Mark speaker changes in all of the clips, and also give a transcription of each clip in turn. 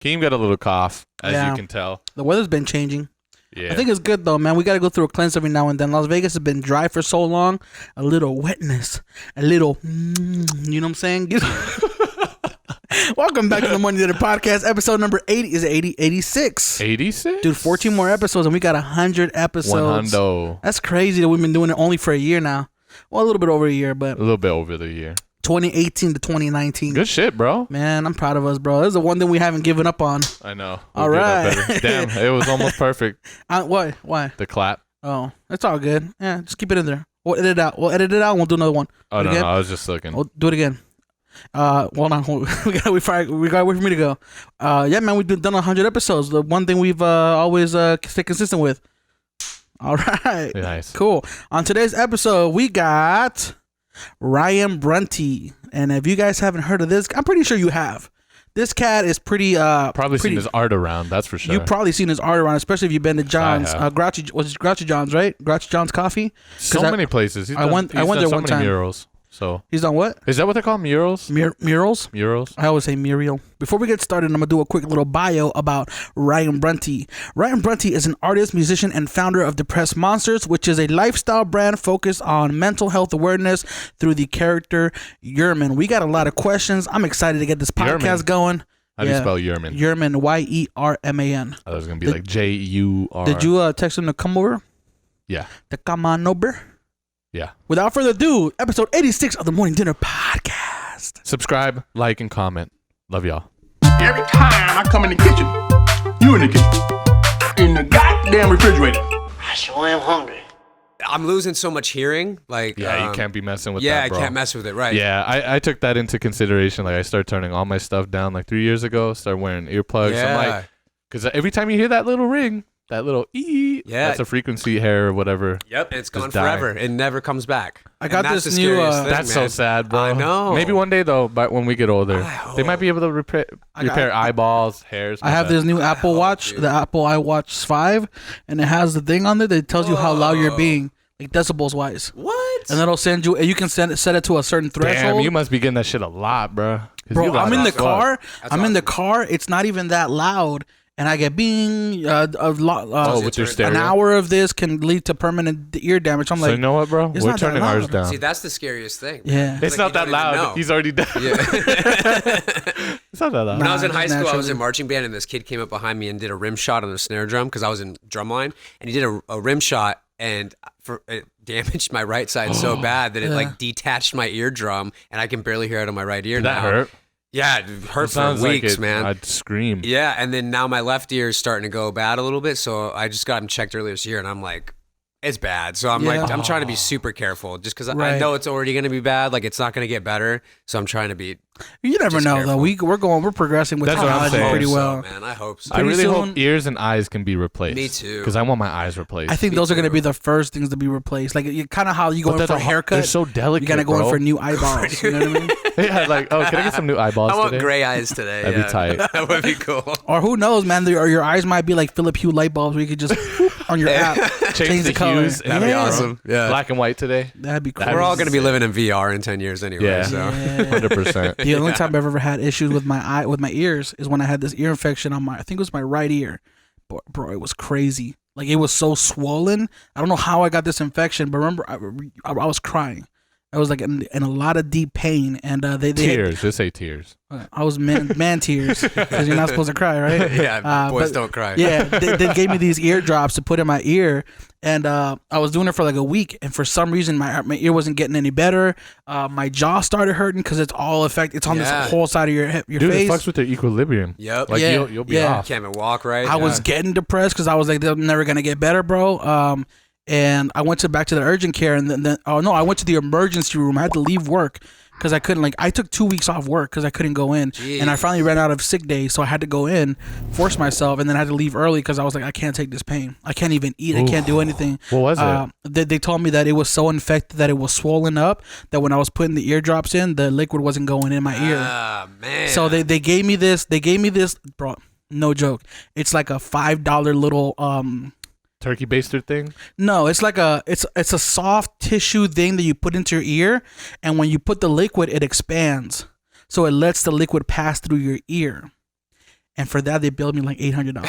Speaker 1: Keem got a little cough, as you can tell.
Speaker 2: The weather's been changing.
Speaker 1: Yeah.
Speaker 2: I think it's good, though, man. We got to go through a cleanse every now and then. Las Vegas has been dry for so long. A little wetness. A little, you know what I'm saying? Welcome back to the Morning Dinner Podcast. Episode number 80. Is it 80? 86.
Speaker 1: 86?
Speaker 2: Dude, 14 more episodes, and we got 100 episodes.
Speaker 1: 100.
Speaker 2: That's crazy that we've been doing it only for a year now. Well, a little bit over a year, but...
Speaker 1: A little bit over the year.
Speaker 2: 2018 to 2019.
Speaker 1: Good shit, bro.
Speaker 2: Man, I'm proud of us, bro. This is the one thing we haven't given up on.
Speaker 1: I know.
Speaker 2: All right.
Speaker 1: Damn, it was almost perfect.
Speaker 2: Why?
Speaker 1: The clap.
Speaker 2: Oh, it's all good. Yeah, just keep it in there. We'll edit it out. And we'll do another one.
Speaker 1: Oh, no, I was just looking.
Speaker 2: We'll do it again. Hold on. We got to wait for me to go. Yeah, man, we've done 100 episodes. The one thing we've always stay consistent with. All right.
Speaker 1: Nice.
Speaker 2: Cool. On today's episode, we got Ryan Brunty. And if you guys haven't heard of this, I'm pretty sure you have. This cat is pretty...
Speaker 1: seen his art around, that's for sure.
Speaker 2: You've probably seen his art around, especially if you've been to John's. Grouchy John's, right? Grouchy John's Coffee?
Speaker 1: So many places.
Speaker 2: I went there one
Speaker 1: many
Speaker 2: time.
Speaker 1: Murals. So
Speaker 2: he's done what?
Speaker 1: Is that what they call murals?
Speaker 2: Murals?
Speaker 1: Murals. I
Speaker 2: always say Muriel. Before we get started, I'm going to do a quick little bio about Ryan Brunty. Ryan Brunty is an artist, musician, and founder of Depressed Monsters, which is a lifestyle brand focused on mental health awareness through the character Yerman. We got a lot of questions. I'm excited to get this podcast going.
Speaker 1: How do you spell Yerman?
Speaker 2: Yerman, Yerman.
Speaker 1: I was going to be like J-U-R.
Speaker 2: Did you text him to come over?
Speaker 1: Yeah.
Speaker 2: To come on over?
Speaker 1: Yeah.
Speaker 2: Without further ado, episode 86 of the Morning Dinner Podcast.
Speaker 1: Subscribe, like, and comment. Love y'all.
Speaker 3: Every time I come in the kitchen, you in the kitchen, in the goddamn refrigerator.
Speaker 4: I sure am hungry.
Speaker 5: I'm losing so much hearing.
Speaker 1: You can't be messing with that, bro.
Speaker 5: I can't mess with it, right?
Speaker 1: Yeah, I took that into consideration. Like, I started turning all my stuff down like 3 years ago. Started wearing earplugs.
Speaker 5: Yeah.
Speaker 1: I'm like, because every time you hear that little ring, that little that's a frequency hair or whatever.
Speaker 5: Yep, and it's gone forever. It never comes back.
Speaker 2: I got this new...
Speaker 1: that's so sad, bro.
Speaker 5: I know.
Speaker 1: Maybe one day, though, but when we get older, they might be able to repair eyeballs, hairs.
Speaker 2: I have this new Apple Watch, the Apple iWatch 5, and it has the thing on there that tells you how loud you're being, like decibels wise.
Speaker 5: What?
Speaker 2: And it'll send you... You can set it to a certain threshold.
Speaker 1: Damn, you must be getting that shit a lot, bro.
Speaker 2: Bro, I'm in the car. In the car. It's not even that loud. And I get with your stereo. An hour of this can lead to permanent ear damage. I'm like,
Speaker 1: so you know what, bro? We're turning ours down.
Speaker 5: See, that's the scariest thing.
Speaker 2: Yeah,
Speaker 1: it's not that loud. He's already done. Yeah. It's not that loud.
Speaker 5: When I was in high school, I was in marching band, and this kid came up behind me and did a rim shot on a snare drum because I was in drumline, and he did a rim shot, and it damaged my right side so bad that it like detached my eardrum, and I can barely hear out of my right ear now.
Speaker 1: That hurt?
Speaker 5: Yeah, it hurt for weeks, man.
Speaker 1: I'd scream.
Speaker 5: Yeah, and then now my left ear is starting to go bad a little bit, so I just got him checked earlier this year, and I'm like, it's bad. So I'm I'm trying to be super careful, just because I know it's already going to be bad. Like, it's not going to get better, so I'm trying to be.
Speaker 2: You never know, though. We're progressing with technology pretty well.
Speaker 5: Man, I hope so.
Speaker 1: I really hope ears and eyes can be replaced.
Speaker 5: Me too.
Speaker 1: Because I want my eyes replaced.
Speaker 2: I think those are going to be the first things to be replaced. Like, kind of how you go in for a haircut.
Speaker 1: They're so delicate.
Speaker 2: You got to go in for new eyeballs. You know what I mean?
Speaker 1: Yeah, like, can I get some new eyeballs today?
Speaker 5: I want gray eyes today.
Speaker 1: That'd be tight.
Speaker 5: That would be cool.
Speaker 2: Or who knows, man? Your eyes might be like Philip Hue light bulbs where you could just on your app change the color.
Speaker 1: Hues. That'd be awesome. Yeah, black and white today.
Speaker 2: That'd be cool.
Speaker 5: We're all going to be living in VR in 10 years anyway.
Speaker 1: Yeah,
Speaker 5: so
Speaker 1: 100%.
Speaker 2: The only time I've ever had issues with my ears is when I had this ear infection on I think it was my right ear. Bro, it was crazy. Like, it was so swollen. I don't know how I got this infection, but remember, I was crying. I was like in a lot of deep pain, and they
Speaker 1: tears. Just say tears.
Speaker 2: I was man tears because you're not supposed to cry, right?
Speaker 5: Yeah, boys don't cry.
Speaker 2: Yeah, they gave me these ear drops to put in my ear, and I was doing it for like a week, and for some reason my ear wasn't getting any better. My jaw started hurting because it's all It's on this whole side of your face.
Speaker 1: Dude, it fucks with their equilibrium.
Speaker 5: Yep.
Speaker 1: Like you'll be off.
Speaker 5: Can't even walk right.
Speaker 2: I was getting depressed because I was like, they're never gonna get better, bro. And I went back to the urgent care, and then I went to the emergency room. I had to leave work because I couldn't, I took 2 weeks off work because I couldn't go in. Jeez. And I finally ran out of sick days, so I had to go in, force myself, and then I had to leave early because I was like, I can't take this pain. I can't even eat. I can't do anything.
Speaker 1: What was it?
Speaker 2: They told me that it was so infected that it was swollen up, that when I was putting the eardrops in, the liquid wasn't going in my ear.
Speaker 5: Ah, man.
Speaker 2: So they gave me this, bro, no joke. It's like a $5 little
Speaker 1: turkey baster thing?
Speaker 2: No, it's like it's a soft tissue thing that you put into your ear, and when you put the liquid, it expands, so it lets the liquid pass through your ear. and for that they billed me like $800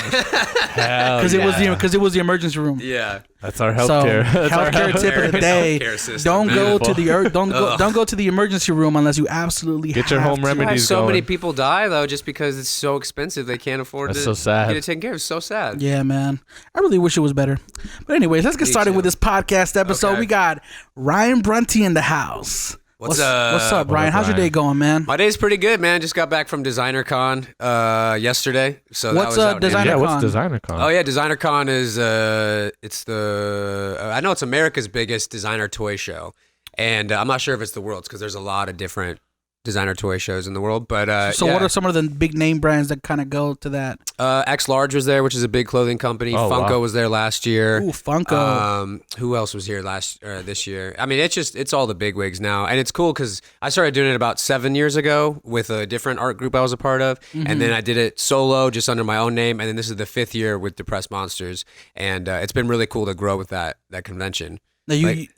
Speaker 1: Because
Speaker 2: because it was the emergency room.
Speaker 5: Yeah.
Speaker 1: That's our healthcare.
Speaker 2: Healthcare tip of the day: don't go to the don't go to the emergency room unless you absolutely
Speaker 1: get your home remedies.
Speaker 5: So
Speaker 1: going.
Speaker 5: many people die though just because it's so expensive they can't afford
Speaker 1: That's
Speaker 5: to
Speaker 1: so sad.
Speaker 5: get it taken care of. It's so sad.
Speaker 2: Yeah, man. I really wish it was better. But anyways, let's get started with this podcast episode.
Speaker 5: Okay.
Speaker 2: We got Ryan Brunty in the house.
Speaker 5: What's up?
Speaker 2: What's up, Ryan? How's your day going, man?
Speaker 5: My day's pretty good, man. Just got back from Designer Con yesterday. So
Speaker 2: What's
Speaker 5: that was out
Speaker 2: Designer Con?
Speaker 1: What's Designer Con?
Speaker 5: Oh yeah, Designer Con is it's the I know it's America's biggest designer toy show, and I'm not sure if it's the world's because there's a lot of different designer toy shows in the world. But
Speaker 2: so what are some of the big name brands that kind of go to that?
Speaker 5: X Large was there, which is a big clothing company. Funko was there last year.
Speaker 2: Ooh, Funko.
Speaker 5: Who else was here this year? I mean, it's all the big wigs now, and it's cool because I started doing it about 7 years ago with a different art group I was a part of, and then I did it solo just under my own name, and then this is the 5th year with Depressed Monsters, and it's been really cool to grow with that convention.
Speaker 2: Now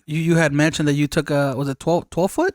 Speaker 2: you had mentioned that you took was it 12 foot?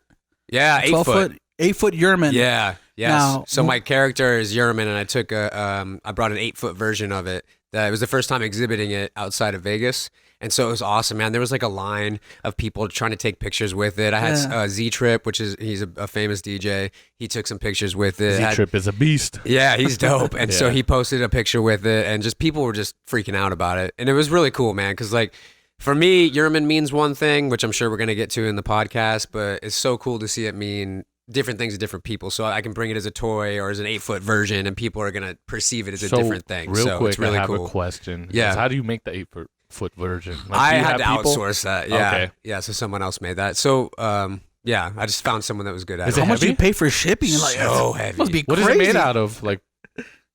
Speaker 5: Yeah, 8 foot.
Speaker 2: 8 foot Yerman.
Speaker 5: Yeah. Yes.
Speaker 2: Now,
Speaker 5: so my character is Yerman, and I took I brought an 8 foot version of it. It was the first time exhibiting it outside of Vegas, and so it was awesome, man. There was like a line of people trying to take pictures with it. I had Z Trip, he's a famous DJ. He took some pictures with it.
Speaker 1: Z Trip is a beast.
Speaker 5: Yeah, he's dope, and so he posted a picture with it, and just people were just freaking out about it, and it was really cool, man. Because like for me, Yerman means one thing, which I'm sure we're gonna get to in the podcast, but it's so cool to see it mean different things to different people, so I can bring it as a toy or as an 8 foot version, and people are gonna perceive it as a different thing.
Speaker 1: Real quick,
Speaker 5: it's really
Speaker 1: I have
Speaker 5: cool.
Speaker 1: a question.
Speaker 5: Yeah,
Speaker 1: how do you make the 8 foot version? Like,
Speaker 5: I had to outsource that. Yeah,
Speaker 1: okay.
Speaker 5: Yeah. So someone else made that. So yeah, I just found someone that was good at it.
Speaker 2: How much do you pay for shipping?
Speaker 5: So heavy.
Speaker 2: Must be
Speaker 1: what
Speaker 2: crazy.
Speaker 1: is it made out of? Like.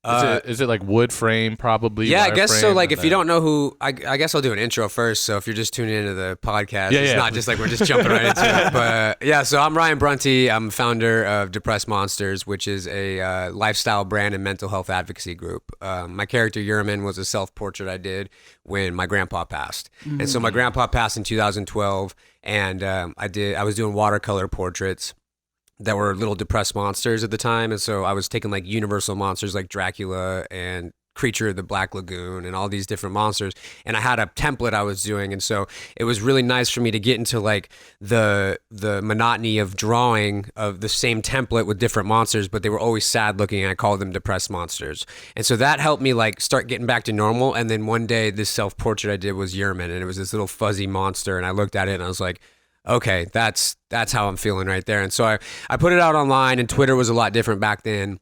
Speaker 1: Is it like wood frame probably?
Speaker 5: Yeah, I guess
Speaker 1: frame,
Speaker 5: so. Like if you don't know who, I guess I'll do an intro first. So if you're just tuning into the podcast, it's not just like we're just jumping right into it. But yeah, so I'm Ryan Brunty. I'm founder of Depressed Monsters, which is a lifestyle brand and mental health advocacy group. My character Yerman was a self-portrait I did when my grandpa passed. And so my grandpa passed in 2012, and I was doing watercolor portraits that were little depressed monsters at the time, and so I was taking like universal monsters like Dracula and Creature of the Black Lagoon and all these different monsters, and I had a template I was doing, and so it was really nice for me to get into like the monotony of drawing of the same template with different monsters, but they were always sad looking, and I called them depressed monsters, and so that helped me like start getting back to normal. And then one day this self-portrait I did was Yerman, and it was this little fuzzy monster, and I looked at it and I was like, okay, that's how I'm feeling right there. And so I put it out online, and Twitter was a lot different back then,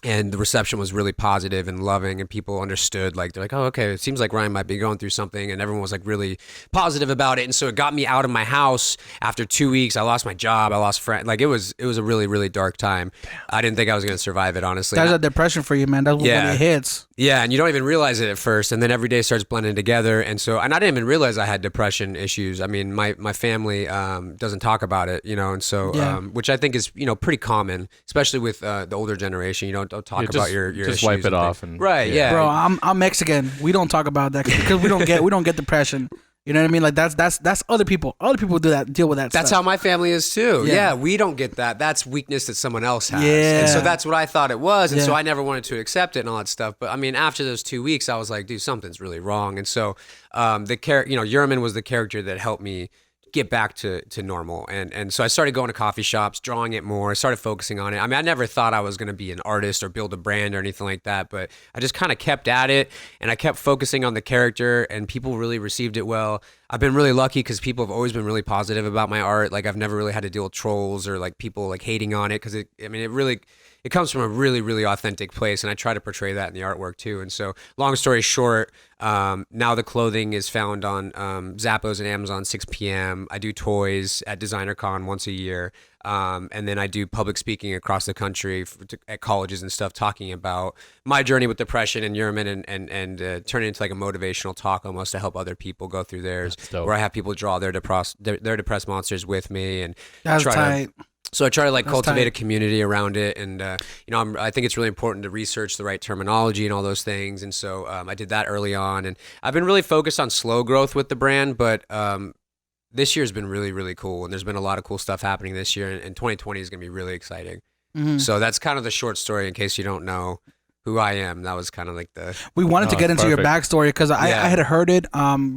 Speaker 5: and the reception was really positive and loving, and people understood, like they're like, oh, okay, it seems like Ryan might be going through something, and everyone was like really positive about it. And so it got me out of my house. After 2 weeks, I lost my job, I lost friends. Like it was a really, really dark time. I didn't think I was going to survive it, honestly.
Speaker 2: That's a depression for you, man. That's when it hits.
Speaker 5: Yeah, and you don't even realize it at first, and then every day starts blending together. And so, and I didn't even realize I had depression issues. I mean, my family doesn't talk about it, and so which I think is pretty common, especially with the older generation. You don't talk about your
Speaker 1: just
Speaker 5: issues
Speaker 1: wipe it off,
Speaker 5: and right, yeah.
Speaker 2: Bro, I'm Mexican. We don't talk about that because we don't get depression. You know what I mean? Like that's other people. Other people deal with that.
Speaker 5: That's
Speaker 2: stuff.
Speaker 5: how my family is too. Yeah, we don't get that. That's weakness that someone else has. And so that's what I thought it was. And so I never wanted to accept it and all that stuff. But I mean, after those 2 weeks, I was like, dude, something's really wrong. And so Yerman was the character that helped me get back to normal. And so I started going to coffee shops, drawing it more. I started focusing on it. I mean, I never thought I was going to be an artist or build a brand or anything like that, but I just kind of kept at it, and I kept focusing on the character, and people really received it well. I've been really lucky because people have always been really positive about my art. Like I've never really had to deal with trolls or like people like hating on it, because it comes from a really, really authentic place, and I try to portray that in the artwork too. And so, long story short, now the clothing is found on Zappos and Amazon 6 p.m. I do toys at Designer Con once a year, and then I do public speaking across the country at colleges and stuff, talking about my journey with depression and Yerman, and turn it into like a motivational talk almost to help other people go through theirs, where I have people draw their depressed monsters with me, and
Speaker 2: that's tight.
Speaker 5: So I try to cultivate a community around it, and I think it's really important to research the right terminology and all those things. And so I did that early on, and I've been really focused on slow growth with the brand, but this year's been really, really cool, and there's been a lot of cool stuff happening this year, and 2020 is going to be really exciting. Mm-hmm. So that's kind of the short story in case you don't know. who I am. That was kind of like
Speaker 2: we wanted to get into your backstory because I had heard it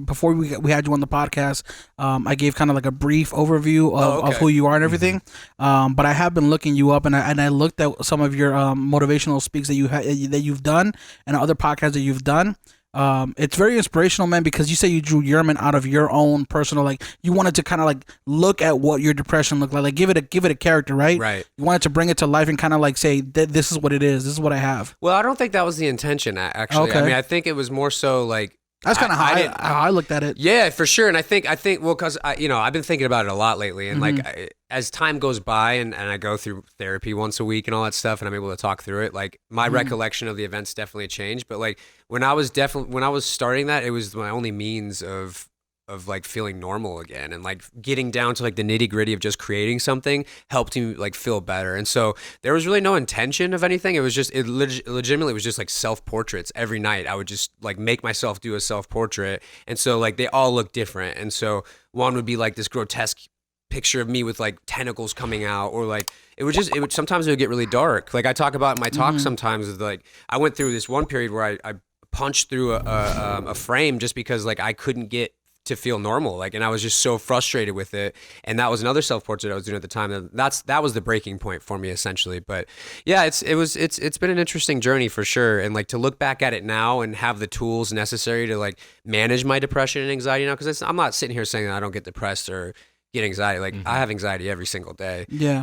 Speaker 2: before we had you on the podcast. I gave kind of like a brief overview of who you are and everything. But I have been looking you up, and I looked at some of your motivational speaks that you've done and other podcasts that you've done. It's very inspirational, man, because you say you drew Yerman out of your own personal, like you wanted to kind of like look at what your depression looked like give it a character, right?
Speaker 5: Right.
Speaker 2: You wanted to bring it to life and kind of like say this is what it is. This is what I have.
Speaker 5: Well, I don't think that was the intention, actually.
Speaker 2: Okay.
Speaker 5: I mean, I think it was more so like,
Speaker 2: that's kind of how I looked at it.
Speaker 5: Yeah, for sure. And I think, well, because I've been thinking about it a lot lately, and like as time goes by, and I go through therapy once a week and all that stuff, and I'm able to talk through it. Like my recollection of the events definitely changed. But like when I was starting that, it was my only means of like feeling normal again, and like getting down to like the nitty gritty of just creating something helped me like feel better. And so there was really no intention of anything. It was just, legitimately was just like self-portraits every night. I would just like make myself do a self-portrait. And so like they all look different. And so one would be like this grotesque picture of me with like tentacles coming out, or like sometimes it would get really dark. Like I talk about in my talk sometimes is like I went through this one period where I punched through a frame just because like I couldn't get to feel normal, like, and I was just so frustrated with it. And that was another self-portrait I was doing at the time. And that was the breaking point for me, essentially. But yeah, it's been an interesting journey for sure. And like to look back at it now and have the tools necessary to like manage my depression and anxiety now, because I'm not sitting here saying that I don't get depressed or get anxiety. Like I have anxiety every single day.
Speaker 2: Yeah.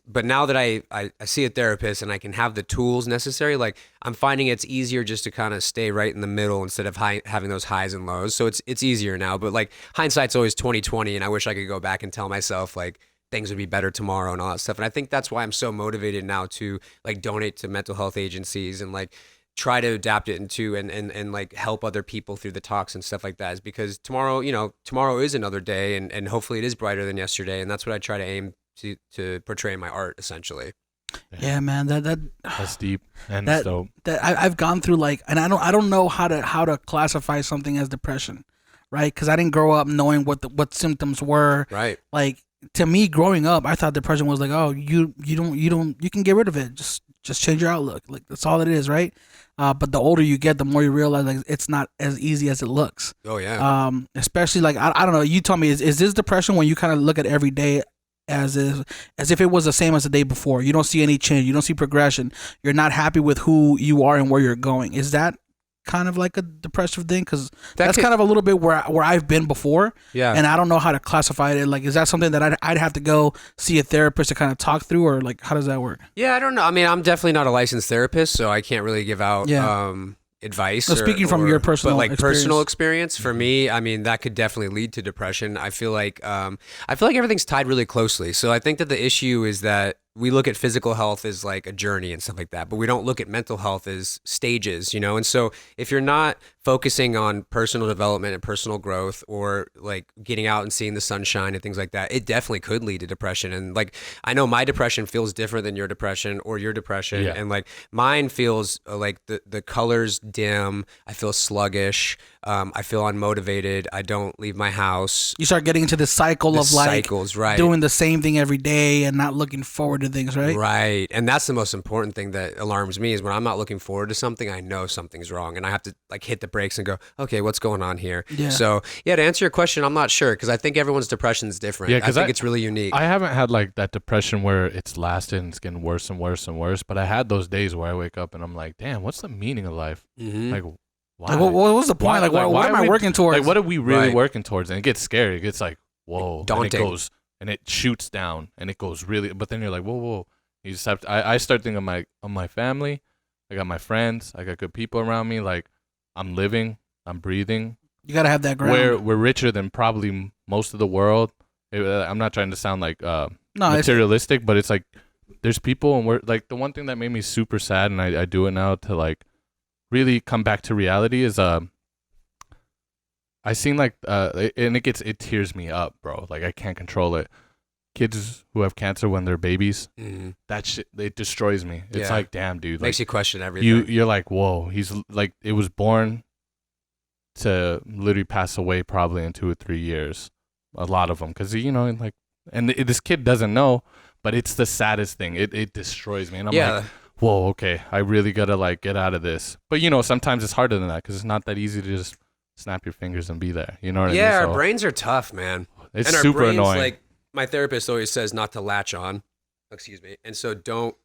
Speaker 5: But now that I see a therapist and I can have the tools necessary, like I'm finding it's easier just to kind of stay right in the middle instead of having those highs and lows. So it's easier now. But like hindsight's always 20/20, and I wish I could go back and tell myself like things would be better tomorrow and all that stuff. And I think that's why I'm so motivated now to like donate to mental health agencies and like try to adapt it into and like help other people through the talks and stuff like that, is because tomorrow is another day, and hopefully it is brighter than yesterday. And that's what I try to aim to portray in my art, essentially.
Speaker 2: Yeah, man,
Speaker 1: that's deep and dope.
Speaker 2: That I've gone through like, and I don't know how to classify something as depression, right? Because I didn't grow up knowing what symptoms were.
Speaker 5: Right.
Speaker 2: Like to me, growing up, I thought depression was like, oh, you can get rid of it. Just change your outlook. Like that's all it is, right? But the older you get, the more you realize like it's not as easy as it looks.
Speaker 5: Oh yeah.
Speaker 2: Especially like I don't know. You tell me, is this depression when you kind of look at every day as if it was the same as the day before? You don't see any change. You don't see progression. You're not happy with who you are and where you're going. Is that kind of like a depressive thing? Because that's kind of a little bit where I've been before.
Speaker 5: Yeah.
Speaker 2: And I don't know how to classify it. Like, is that something that I'd have to go see a therapist to kind of talk through, or like how does that work?
Speaker 5: Yeah, I don't know. I mean, I'm definitely not a licensed therapist, so I can't really give out advice.
Speaker 2: So speaking from your personal
Speaker 5: personal experience, for me, I mean, that could definitely lead to depression. I feel like everything's tied really closely. So I think that the issue is that we look at physical health as like a journey and stuff like that, but we don't look at mental health as stages, you know? And so if you're not focusing on personal development and personal growth, or like getting out and seeing the sunshine and things like that, it definitely could lead to depression. And like, I know my depression feels different than your depression or your depression.
Speaker 1: Yeah.
Speaker 5: And like mine feels like the colors dim. I feel sluggish. I feel unmotivated. I don't leave my house.
Speaker 2: You start getting into the cycle of like
Speaker 5: right,
Speaker 2: doing the same thing every day and not looking forward to things, right?
Speaker 5: Right. And that's the most important thing that alarms me, is when I'm not looking forward to something, I know something's wrong, and I have to like hit the brakes and go, okay, what's going on here?
Speaker 2: Yeah.
Speaker 5: So yeah, to answer your question, I'm not sure, because I think everyone's depression is different.
Speaker 1: Yeah,
Speaker 5: I think it's really unique.
Speaker 1: I haven't had like that depression where it's lasted and it's getting worse and worse and worse, but I had those days where I wake up and I'm like, damn, what's the meaning of life? Like, why?
Speaker 2: Like, what was the point? What am I working towards?
Speaker 1: Like, what are we really working towards? And it gets scary. It gets like, whoa.
Speaker 5: Daunting.
Speaker 1: And it goes, and it shoots down, and it goes really, but then you're like, whoa. You just have to, I start thinking of my family. I got my friends. I got good people around me. Like, I'm living, I'm breathing.
Speaker 2: You got to have that ground.
Speaker 1: We're richer than probably most of the world. I'm not trying to sound like materialistic, but it's like, there's people, and we're like, the one thing that made me super sad, and I do it now to like really come back to reality, is I seen like and it tears me up, bro. Like, I can't control it. Kids who have cancer when they're babies, that shit, it destroys me. It's like, damn, dude.
Speaker 5: Makes
Speaker 1: like,
Speaker 5: you question everything.
Speaker 1: You're like, whoa. He's like, it was born to literally pass away probably in 2 or 3 years. A lot of them, because like, and this kid doesn't know, but it's the saddest thing. It destroys me, and I'm like, whoa, okay, I really gotta like get out of this. But you know, sometimes it's harder than that because it's not that easy to just snap your fingers and be there. You know what I mean?
Speaker 5: Yeah, our brains are tough, man.
Speaker 1: It's
Speaker 5: and our
Speaker 1: super
Speaker 5: brains,
Speaker 1: annoying.
Speaker 5: Like my therapist always says, not to latch on. Excuse me. And so don't.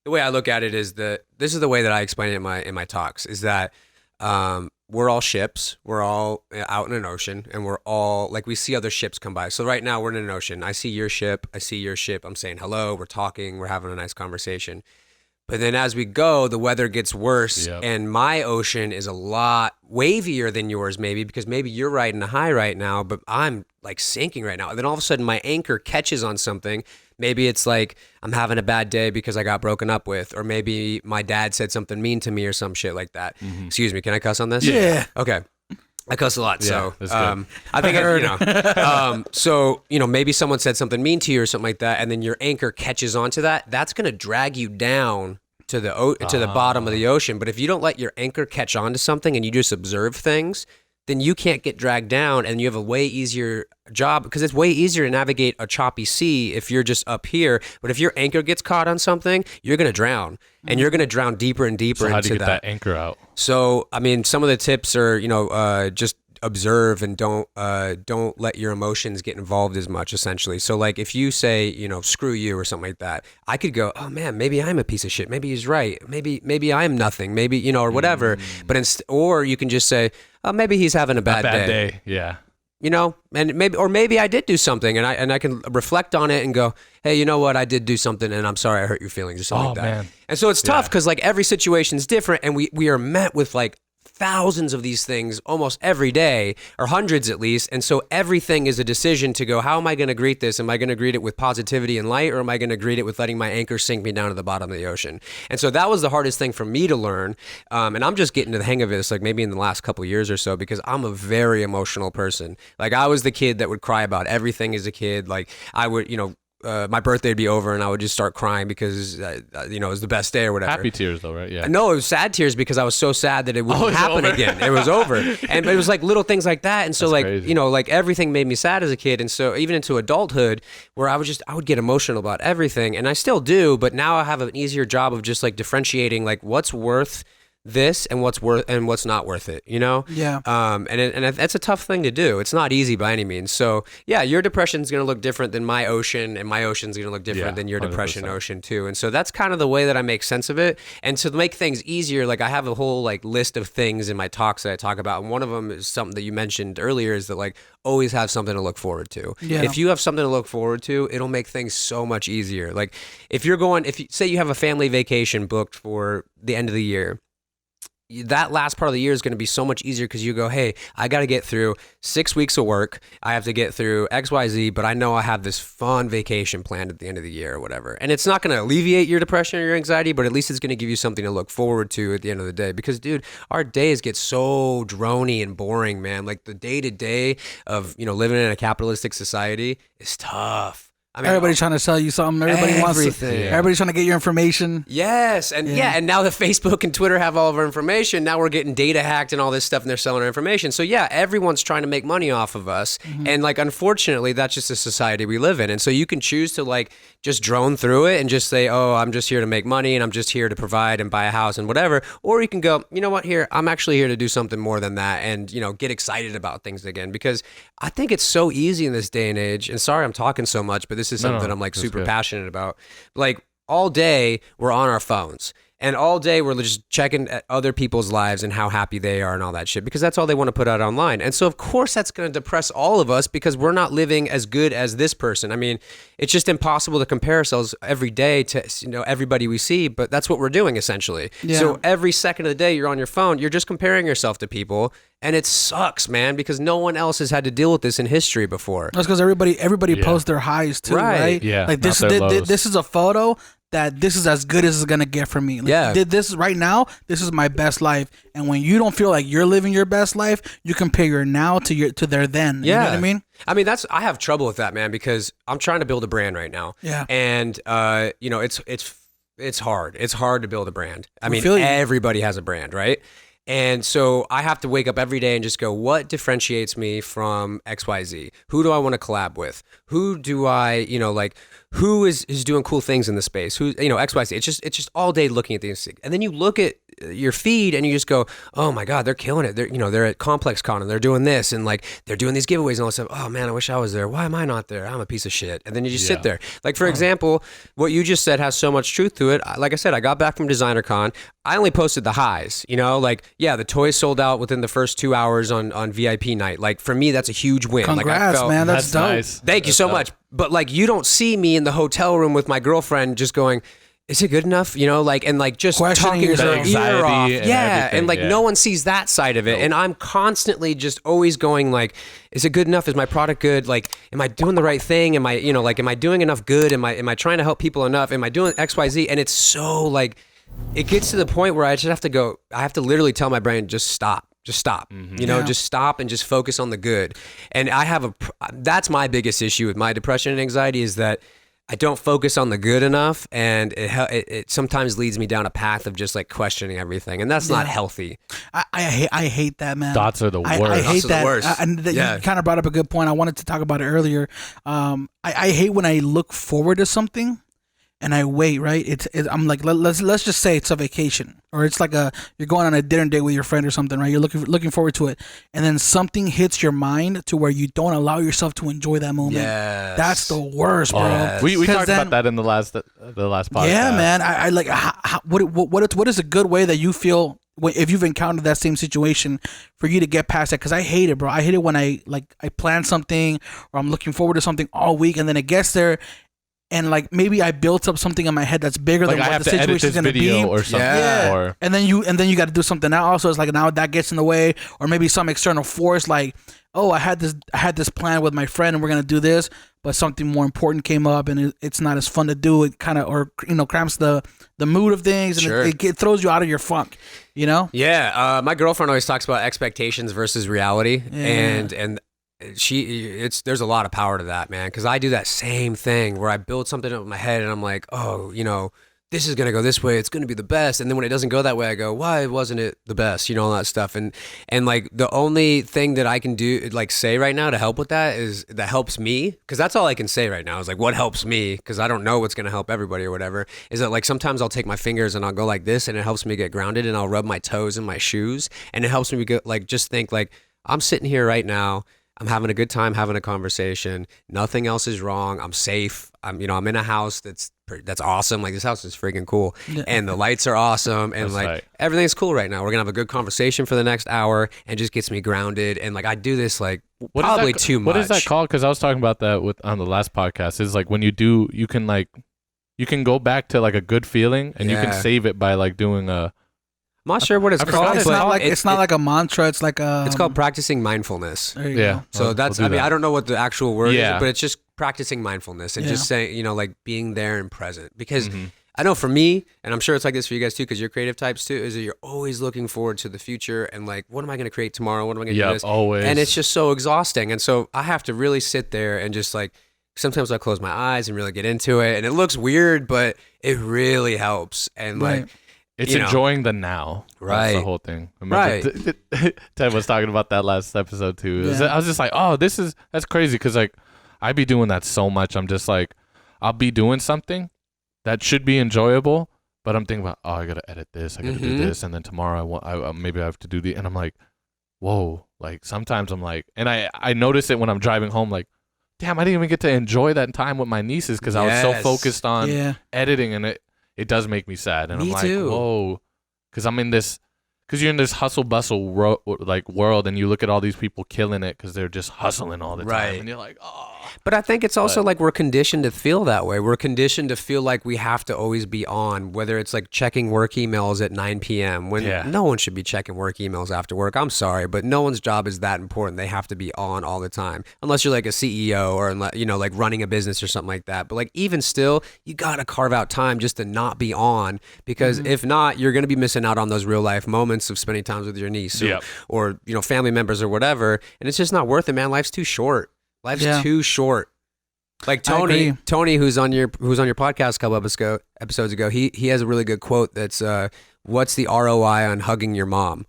Speaker 5: The way I look at it is this is the way that I explain it in my talks is that we're all ships. We're all out in an ocean, and we're all like we see other ships come by. So right now we're in an ocean. I see your ship. I see your ship. I'm saying hello. We're talking. We're having a nice conversation. But then as we go, the weather gets worse, and my ocean is a lot wavier than yours, maybe, because maybe you're riding a high right now, but I'm like sinking right now. And then all of a sudden my anchor catches on something. Maybe it's like I'm having a bad day because I got broken up with, or maybe my dad said something mean to me or some shit like that. Mm-hmm. Excuse me, can I cuss on this?
Speaker 2: Yeah.
Speaker 5: Okay. I cuss a lot,
Speaker 1: yeah,
Speaker 5: so I think so maybe someone said something mean to you or something like that, and then your anchor catches onto that. That's gonna drag you down to the bottom of the ocean. But if you don't let your anchor catch onto something and you just observe things, then you can't get dragged down, and you have a way easier job because it's way easier to navigate a choppy sea if you're just up here. But if your anchor gets caught on something, you're going to drown, and you're going to drown deeper and deeper
Speaker 1: so how
Speaker 5: into
Speaker 1: do you get that anchor out?
Speaker 5: So, I mean, some of the tips are, just observe and don't let your emotions get involved as much, essentially. So like if you say, screw you or something like that, I could go, oh man, maybe I'm a piece of shit. Maybe he's right. Maybe I'm nothing. Maybe, or whatever. But or you can just say, oh, maybe he's having a bad day.
Speaker 1: Yeah.
Speaker 5: And maybe I did do something, and I can reflect on it and go, hey, you know what? I did do something, and I'm sorry I hurt your feelings or something like that.
Speaker 1: Man.
Speaker 5: And so it's tough because like every situation is different, and we are met with like thousands of these things almost every day, or hundreds at least. And so everything is a decision to go, how am I going to greet this? Am I going to greet it with positivity and light, or am I going to greet it with letting my anchor sink me down to the bottom of the ocean? And so that was the hardest thing for me to learn. And I'm just getting to the hang of this, like maybe in the last couple of years or so, because I'm a very emotional person. Like I was the kid that would cry about everything as a kid. Like I would, my birthday would be over and I would just start crying because, it was the best day or whatever.
Speaker 1: Happy tears though, right? Yeah.
Speaker 5: No, it was sad tears because I was so sad that it wouldn't happen again. It was over. And it was like little things like that. And so
Speaker 1: That's crazy.
Speaker 5: like everything made me sad as a kid. And so even into adulthood where I would get emotional about everything, and I still do, but now I have an easier job of just like differentiating like what's worth this and what's not worth it,
Speaker 2: Yeah.
Speaker 5: And that's a tough thing to do. It's not easy by any means. So yeah, your depression's going to look different than my ocean, and my ocean's going to look different than your 100%. Depression ocean too. And so that's kind of the way that I make sense of it. And to make things easier, like I have a whole like list of things in my talks that I talk about. And one of them is something that you mentioned earlier, is that like always have something to look forward to.
Speaker 2: Yeah.
Speaker 5: If you have something to look forward to, it'll make things so much easier. Like if you say you have a family vacation booked for the end of the year, that last part of the year is going to be so much easier because you go, hey, I got to get through 6 weeks of work. I have to get through XYZ, but I know I have this fun vacation planned at the end of the year or whatever. And it's not going to alleviate your depression or your anxiety, but at least it's going to give you something to look forward to at the end of the day. Because, dude, our days get so drony and boring, man. Like the day-to-day of, living in a capitalistic society is tough. I mean,
Speaker 2: everybody's trying to sell you something. Everybody wants to. Everybody's trying to get your information.
Speaker 5: Yes, and and now that Facebook and Twitter have all of our information, now we're getting data hacked and all this stuff, and they're selling our information. So yeah, everyone's trying to make money off of us, and like unfortunately, that's just the society we live in. And so you can choose to like just drone through it and just say, oh, I'm just here to make money, and I'm just here to provide and buy a house and whatever. Or you can go, you know what, I'm actually here to do something more than that, and get excited about things again, because I think it's so easy in this day and age. And sorry, I'm talking so much, but this is something that I'm like super passionate about. Like all day we're on our phones, and all day we're just checking at other people's lives and how happy they are and all that shit, because that's all they want to put out online. And so of course that's going to depress all of us because we're not living as good as this person. I mean, it's just impossible to compare ourselves every day to everybody we see, but that's what we're doing essentially.
Speaker 2: Yeah.
Speaker 5: So every second of the day you're on your phone, you're just comparing yourself to people. And it sucks, man, because no one else has had to deal with this in history before.
Speaker 2: That's because everybody posts their highs too, right?
Speaker 1: Yeah.
Speaker 2: Like this is a photo that this is as good as it's gonna get for me. Like, this right now, this is my best life. And when you don't feel like you're living your best life, you compare your now to their then.
Speaker 5: Yeah.
Speaker 2: You know what I mean?
Speaker 5: I mean, I have trouble with that, man, because I'm trying to build a brand right now.
Speaker 2: Yeah.
Speaker 5: And it's hard. It's hard to build a brand. I mean, everybody has a brand, right? And so I have to wake up every day and just go, what differentiates me from XYZ? Who do I want to collab with? Who do I, who is doing cool things in the space? Who, XYZ. It's just all day looking at these things. And then you look at your feed and you just go, oh my God, they're killing it. They're at Complex Con and they're doing this and like they're doing these giveaways and all this stuff. Oh man, I wish I was there. Why am I not there? I'm a piece of shit. And then you just sit there. Like for example, what you just said has so much truth to it. Like I said, I got back from Designer Con. I only posted the highs, the toys sold out within the first 2 hours on VIP night. Like for me, that's a huge win.
Speaker 2: Congrats, man. That's dope.
Speaker 1: Nice.
Speaker 5: Thank you so much. But like, you don't see me in the hotel room with my girlfriend just going, is it good enough? Just
Speaker 2: questioning
Speaker 5: talking your ear off.
Speaker 1: And
Speaker 5: no one sees that side of it. Nope. And I'm constantly just always going like, is it good enough? Is my product good? Like, am I doing the right thing? Am I, am I doing enough good? Am I trying to help people enough? Am I doing XYZ? And it's so like, it gets to the point where I just have to go, I have to literally tell my brain, just stop. Just stop, just stop and just focus on the good. And that's my biggest issue with my depression and anxiety is that I don't focus on the good enough, and it sometimes leads me down a path of just like questioning everything, and that's not healthy.
Speaker 2: I hate that, man.
Speaker 1: Thoughts are the worst.
Speaker 2: I hate that.
Speaker 5: The worst.
Speaker 2: You kind of brought up a good point. I wanted to talk about it earlier. I hate when I look forward to something and I wait, right? I'm like, let's just say it's a vacation, or it's like you're going on a dinner date with your friend or something, right? You're looking forward to it, and then something hits your mind to where you don't allow yourself to enjoy that moment.
Speaker 5: Yes.
Speaker 2: That's the worst, bro.
Speaker 1: Yes. We talked about that in the last podcast.
Speaker 2: Yeah, man. I like what is a good way that you feel if you've encountered that same situation for you to get past that? Because I hate it, bro. I hate it when I plan something or I'm looking forward to something all week, and then it gets there. And like maybe I built up something in my head that's bigger than what the situation is going to be,
Speaker 1: or something.
Speaker 2: Yeah. And then you got to do something now. Also, it's like now that gets in the way, or maybe some external force. Like, oh, I had this plan with my friend, and we're gonna do this, but something more important came up, and it's not as fun to do. It kind of cramps the mood of things, and
Speaker 5: sure.
Speaker 2: it throws you out of your funk.
Speaker 5: Yeah. My girlfriend always talks about expectations versus reality, and there's a lot of power to that, man, because I do that same thing where I build something up in my head and I'm like, oh, this is going to go this way, it's going to be the best, and then when it doesn't go that way I go, why wasn't it the best, all that stuff, and like the only thing that I can do, like say right now to help with that helps me, because that's all I can say right now is like what helps me, because I don't know what's going to help everybody or whatever, is that like sometimes I'll take my fingers and I'll go like this and it helps me get grounded, and I'll rub my toes in my shoes and it helps me go, like just think like I'm sitting here right now, I'm having a good time having a conversation. Nothing else is wrong. I'm safe. I'm in a house that's awesome. Like this house is freaking cool, and the lights are awesome, and everything's cool right now. We're gonna have a good conversation for the next hour, and just gets me grounded. And like I do this like probably too much.
Speaker 1: What is that called? Because I was talking about that on the last podcast. Is like when you can go back to like a good feeling, and you can save it by like doing a.
Speaker 5: I'm not sure what it's called.
Speaker 2: It's not like a mantra. It's like
Speaker 5: it's called practicing mindfulness.
Speaker 2: There you go.
Speaker 5: So that's. I don't know what the actual word is, but it's just practicing mindfulness and just saying, like being there and present. Because I know for me, and I'm sure it's like this for you guys too, because you're creative types too, is that you're always looking forward to the future and like, what am I going to create tomorrow? What am I going to do this?
Speaker 1: Always.
Speaker 5: And it's just so exhausting. And so I have to really sit there and just like. Sometimes I close my eyes and really get into it, and it looks weird, but it really helps. And like.
Speaker 1: It's enjoying the now.
Speaker 5: Right.
Speaker 1: That's the whole thing. Ted was talking about that last episode too. I was just like, oh, that's crazy. Cause like I be doing that so much. I'm just like, I'll be doing something that should be enjoyable, but I'm thinking about, oh, I got to edit this. I got to do this. And then tomorrow maybe I have to do the, and I'm like, whoa. Like sometimes I'm like, and I notice it when I'm driving home, like, damn, I didn't even get to enjoy that time with my nieces. Cause I was so focused on editing, and it does make me sad, and I'm like, whoa, because I'm in this, because you're in this hustle bustle world, and you look at all these people killing it because they're just hustling all the time, and you're like, oh.
Speaker 5: But I think it's also like we're conditioned to feel that way. We're conditioned to feel like we have to always be on, whether it's like checking work emails at 9 p.m. when no one should be checking work emails after work. I'm sorry, but no one's job is that important. They have to be on all the time, unless you're like a CEO or like running a business or something like that. But like even still, you got to carve out time just to not be on, because if not, you're going to be missing out on those real life moments of spending time with your niece or family members or whatever. And it's just not worth it, man. Life's too short. Life's too short. Like Tony, who's on your podcast a couple episodes ago, he has a really good quote that's, what's the ROI on hugging your mom?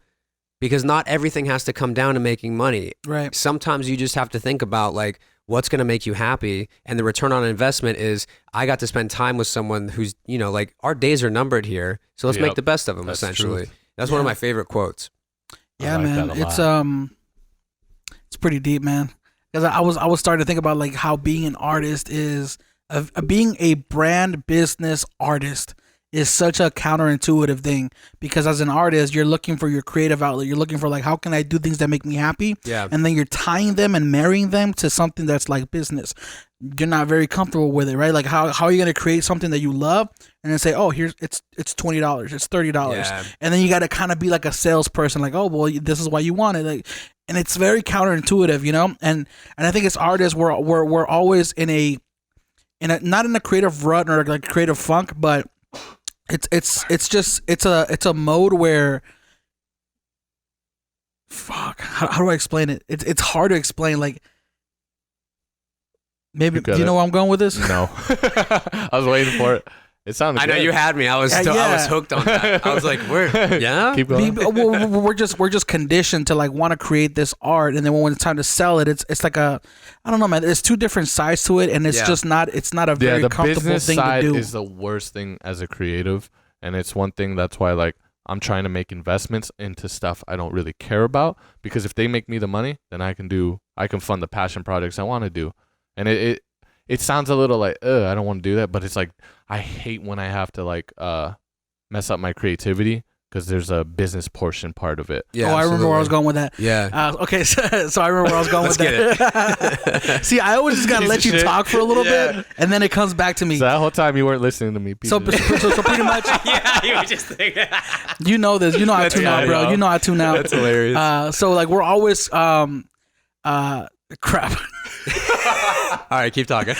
Speaker 5: because not everything has to come down to making money.
Speaker 2: Right.
Speaker 5: Sometimes you just have to think about like what's going to make you happy, and the return on investment is I got to spend time with someone who's, you know, like our days are numbered here, so let's make the best of them. That's essentially true. That's one of my favorite quotes.
Speaker 2: Yeah, man, it's pretty deep, man. Because I was starting to think about like how being an artist is, being a brand business artist is such a counterintuitive thing, because as an artist, you're looking for your creative outlet. You're looking for like, how can I do things that make me happy?
Speaker 5: Yeah.
Speaker 2: And then you're tying them and marrying them to something that's like business. You're not very comfortable with it, right? Like how are you going to create something that you love and then say, oh, here's it's $20, it's $30. And then you got to kind of be like a salesperson, like, oh, well, this is why you want it. Like, and it's very counterintuitive, you know? And I think as artists, we're always in a not in a creative rut or like creative funk, but it's a mode where, fuck, how do I explain it? It's hard to explain. Like, maybe, do you know where I'm going with this?
Speaker 1: No. I was waiting for it. It sounded good.
Speaker 5: I know you had me. I was hooked on that. I was like,
Speaker 1: Keep going.
Speaker 2: We're just conditioned to like want to create this art, and then when it's time to sell it, it's like I don't know, man. There's two different sides to it, and it's just not a very comfortable
Speaker 1: business
Speaker 2: thing
Speaker 1: side
Speaker 2: to do.
Speaker 1: is the worst thing as a creative, and it's one thing that's why like I'm trying to make investments into stuff I don't really care about, because if they make me the money, then I can fund the passion projects I want to do. And it sounds a little like, I don't want to do that, but it's like, I hate when I have to like mess up my creativity, because there's a business portion part of it.
Speaker 2: Yeah, I remember where I was going with that.
Speaker 5: Yeah.
Speaker 2: Okay, so I remember where I was going with that. See, I always just gotta let you talk for a little bit, and then it comes back to me.
Speaker 1: So that whole time you weren't listening to me.
Speaker 2: So pretty much.
Speaker 5: Yeah, you were just thinking.
Speaker 2: You know this. You know I tune out, bro. You know I tune out.
Speaker 5: That's hilarious.
Speaker 2: So like we're always crap.
Speaker 5: All right, keep talking.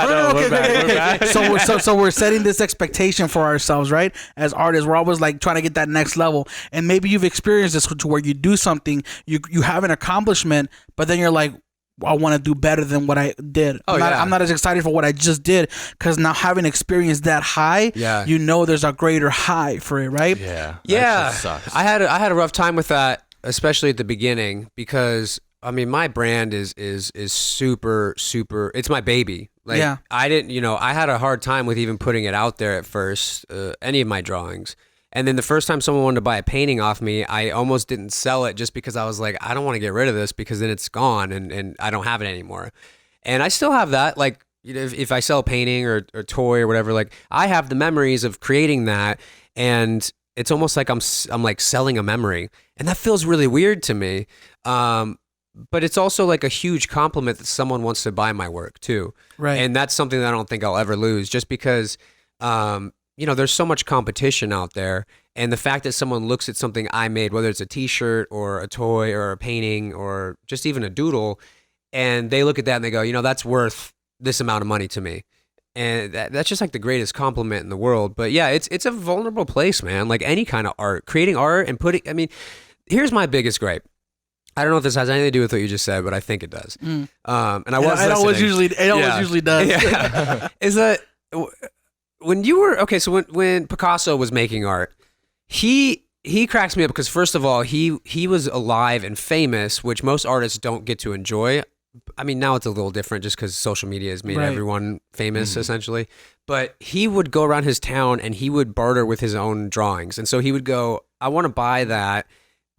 Speaker 2: Okay. So we're setting this expectation for ourselves, right? As artists, we're always like trying to get that next level. And maybe you've experienced this to where you do something, you have an accomplishment, but then you're like, I want to do better than what I did. I'm not as excited for what I just did, because now having experienced that high, you know there's a greater high for it, right?
Speaker 1: Yeah.
Speaker 5: Yeah.
Speaker 1: Sucks.
Speaker 5: I had a rough time with that, especially at the beginning, because I mean, my brand is super, it's my baby. Like, I had a hard time with even putting it out there at first, any of my drawings. And then the first time someone wanted to buy a painting off me, I almost didn't sell it, just because I was like, I don't want to get rid of this, because then it's gone and I don't have it anymore. And I still have that. Like, you know, if I sell a painting or a toy or whatever, like I have the memories of creating that, and it's almost like I'm like selling a memory, and that feels really weird to me. But it's also like a huge compliment that someone wants to buy my work too.
Speaker 2: Right.
Speaker 5: And that's something that I don't think I'll ever lose, just because, you know, there's so much competition out there. And the fact that someone looks at something I made, whether it's a t-shirt or a toy or a painting or just even a doodle, and they look at that and they go, you know, that's worth this amount of money to me. And that's just like the greatest compliment in the world. But yeah, it's a vulnerable place, man. Like any kind of art, creating art and here's my biggest gripe. I don't know if this has anything to do with what you just said, but I think it does. And it always usually
Speaker 2: does.
Speaker 5: Yeah. Is that when you were so when Picasso was making art, he cracks me up, because first of all, he was alive and famous, which most artists don't get to enjoy. I mean, now it's a little different just because social media has made everyone famous, essentially. But he would go around his town and he would barter with his own drawings. And so he would go, I want to buy that.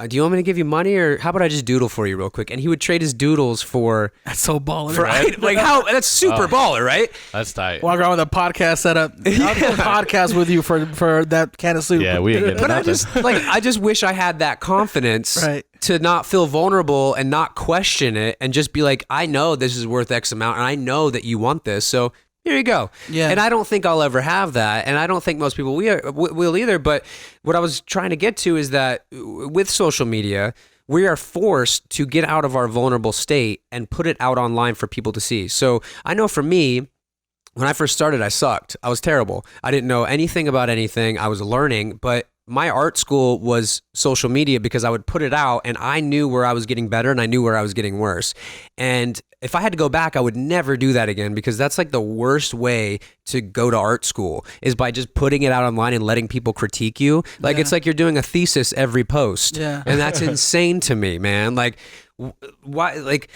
Speaker 5: Do you want me to give you money, or how about I just doodle for you real quick? And he would trade his doodles for...
Speaker 2: That's so baller,
Speaker 5: right? Like that's super baller, right?
Speaker 1: That's tight.
Speaker 2: Walk around with a podcast setup. I'll do a podcast with you for that can of soup.
Speaker 1: Yeah, we ain't getting
Speaker 5: But
Speaker 1: nothing.
Speaker 5: I just wish I had that confidence to not feel vulnerable and not question it, and just be like, I know this is worth X amount, and I know that you want this, so here you go.
Speaker 2: Yeah.
Speaker 5: And I don't think I'll ever have that, and I don't think most people will either. But what I was trying to get to is that with social media, we are forced to get out of our vulnerable state and put it out online for people to see. So I know for me, when I first started, I sucked. I was terrible. I didn't know anything about anything. I was learning, but my art school was social media because I would put it out and I knew where I was getting better and I knew where I was getting worse. And if I had to go back, I would never do that again because that's like the worst way to go to art school is by just putting it out online and letting people critique you. Like it's like you're doing a thesis every post.
Speaker 2: Yeah.
Speaker 5: And that's insane to me, man. Like why, like,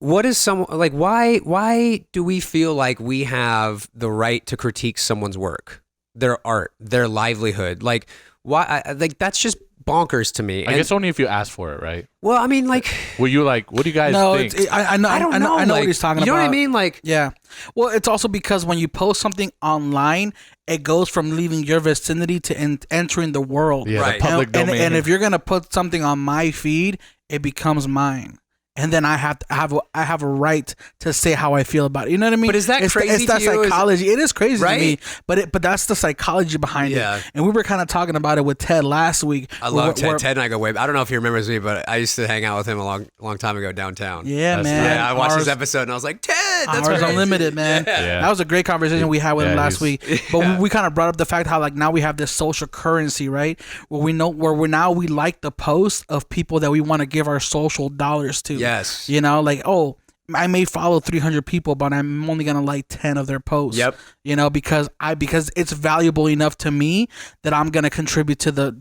Speaker 5: what is some like why do we feel like we have the right to critique someone's work, their art, their livelihood? Like why like that's just bonkers to me.
Speaker 1: I guess only if you ask for it, right?
Speaker 5: Well, I mean, like,
Speaker 1: were you like, what do you guys think?
Speaker 2: I know
Speaker 5: like,
Speaker 2: what he's talking about.
Speaker 5: You know what I mean? Like,
Speaker 2: yeah. Well, it's also because when you post something online, it goes from leaving your vicinity to entering the world.
Speaker 1: Yeah,
Speaker 5: right.
Speaker 1: The public domain.
Speaker 2: And if you're gonna put something on my feed, it becomes mine. And then I have a right to say how I feel about it. You know what I mean?
Speaker 5: But is that crazy
Speaker 2: It's that
Speaker 5: to you?
Speaker 2: psychology. It is crazy
Speaker 5: right?
Speaker 2: to me. But that's the psychology behind it. And we were kind of talking about it with Ted last week.
Speaker 5: I love Ted. Ted and I go way. I don't know if he remembers me, but I used to hang out with him a long time ago downtown.
Speaker 2: Yeah, man.
Speaker 5: Yeah, I watched this episode and I was like, Ted, that's
Speaker 2: Ours
Speaker 5: crazy.
Speaker 2: Unlimited, man.
Speaker 1: Yeah.
Speaker 2: That was a great conversation we had with him last week. But we kind of brought up the fact how like now we have this social currency, right? Where we like the posts of people that we want to give our social dollars to.
Speaker 5: Yes.
Speaker 2: You know, like, oh, I may follow 300 people, but I'm only gonna like 10 of their posts.
Speaker 5: Yep.
Speaker 2: You know, because it's valuable enough to me that I'm gonna contribute to the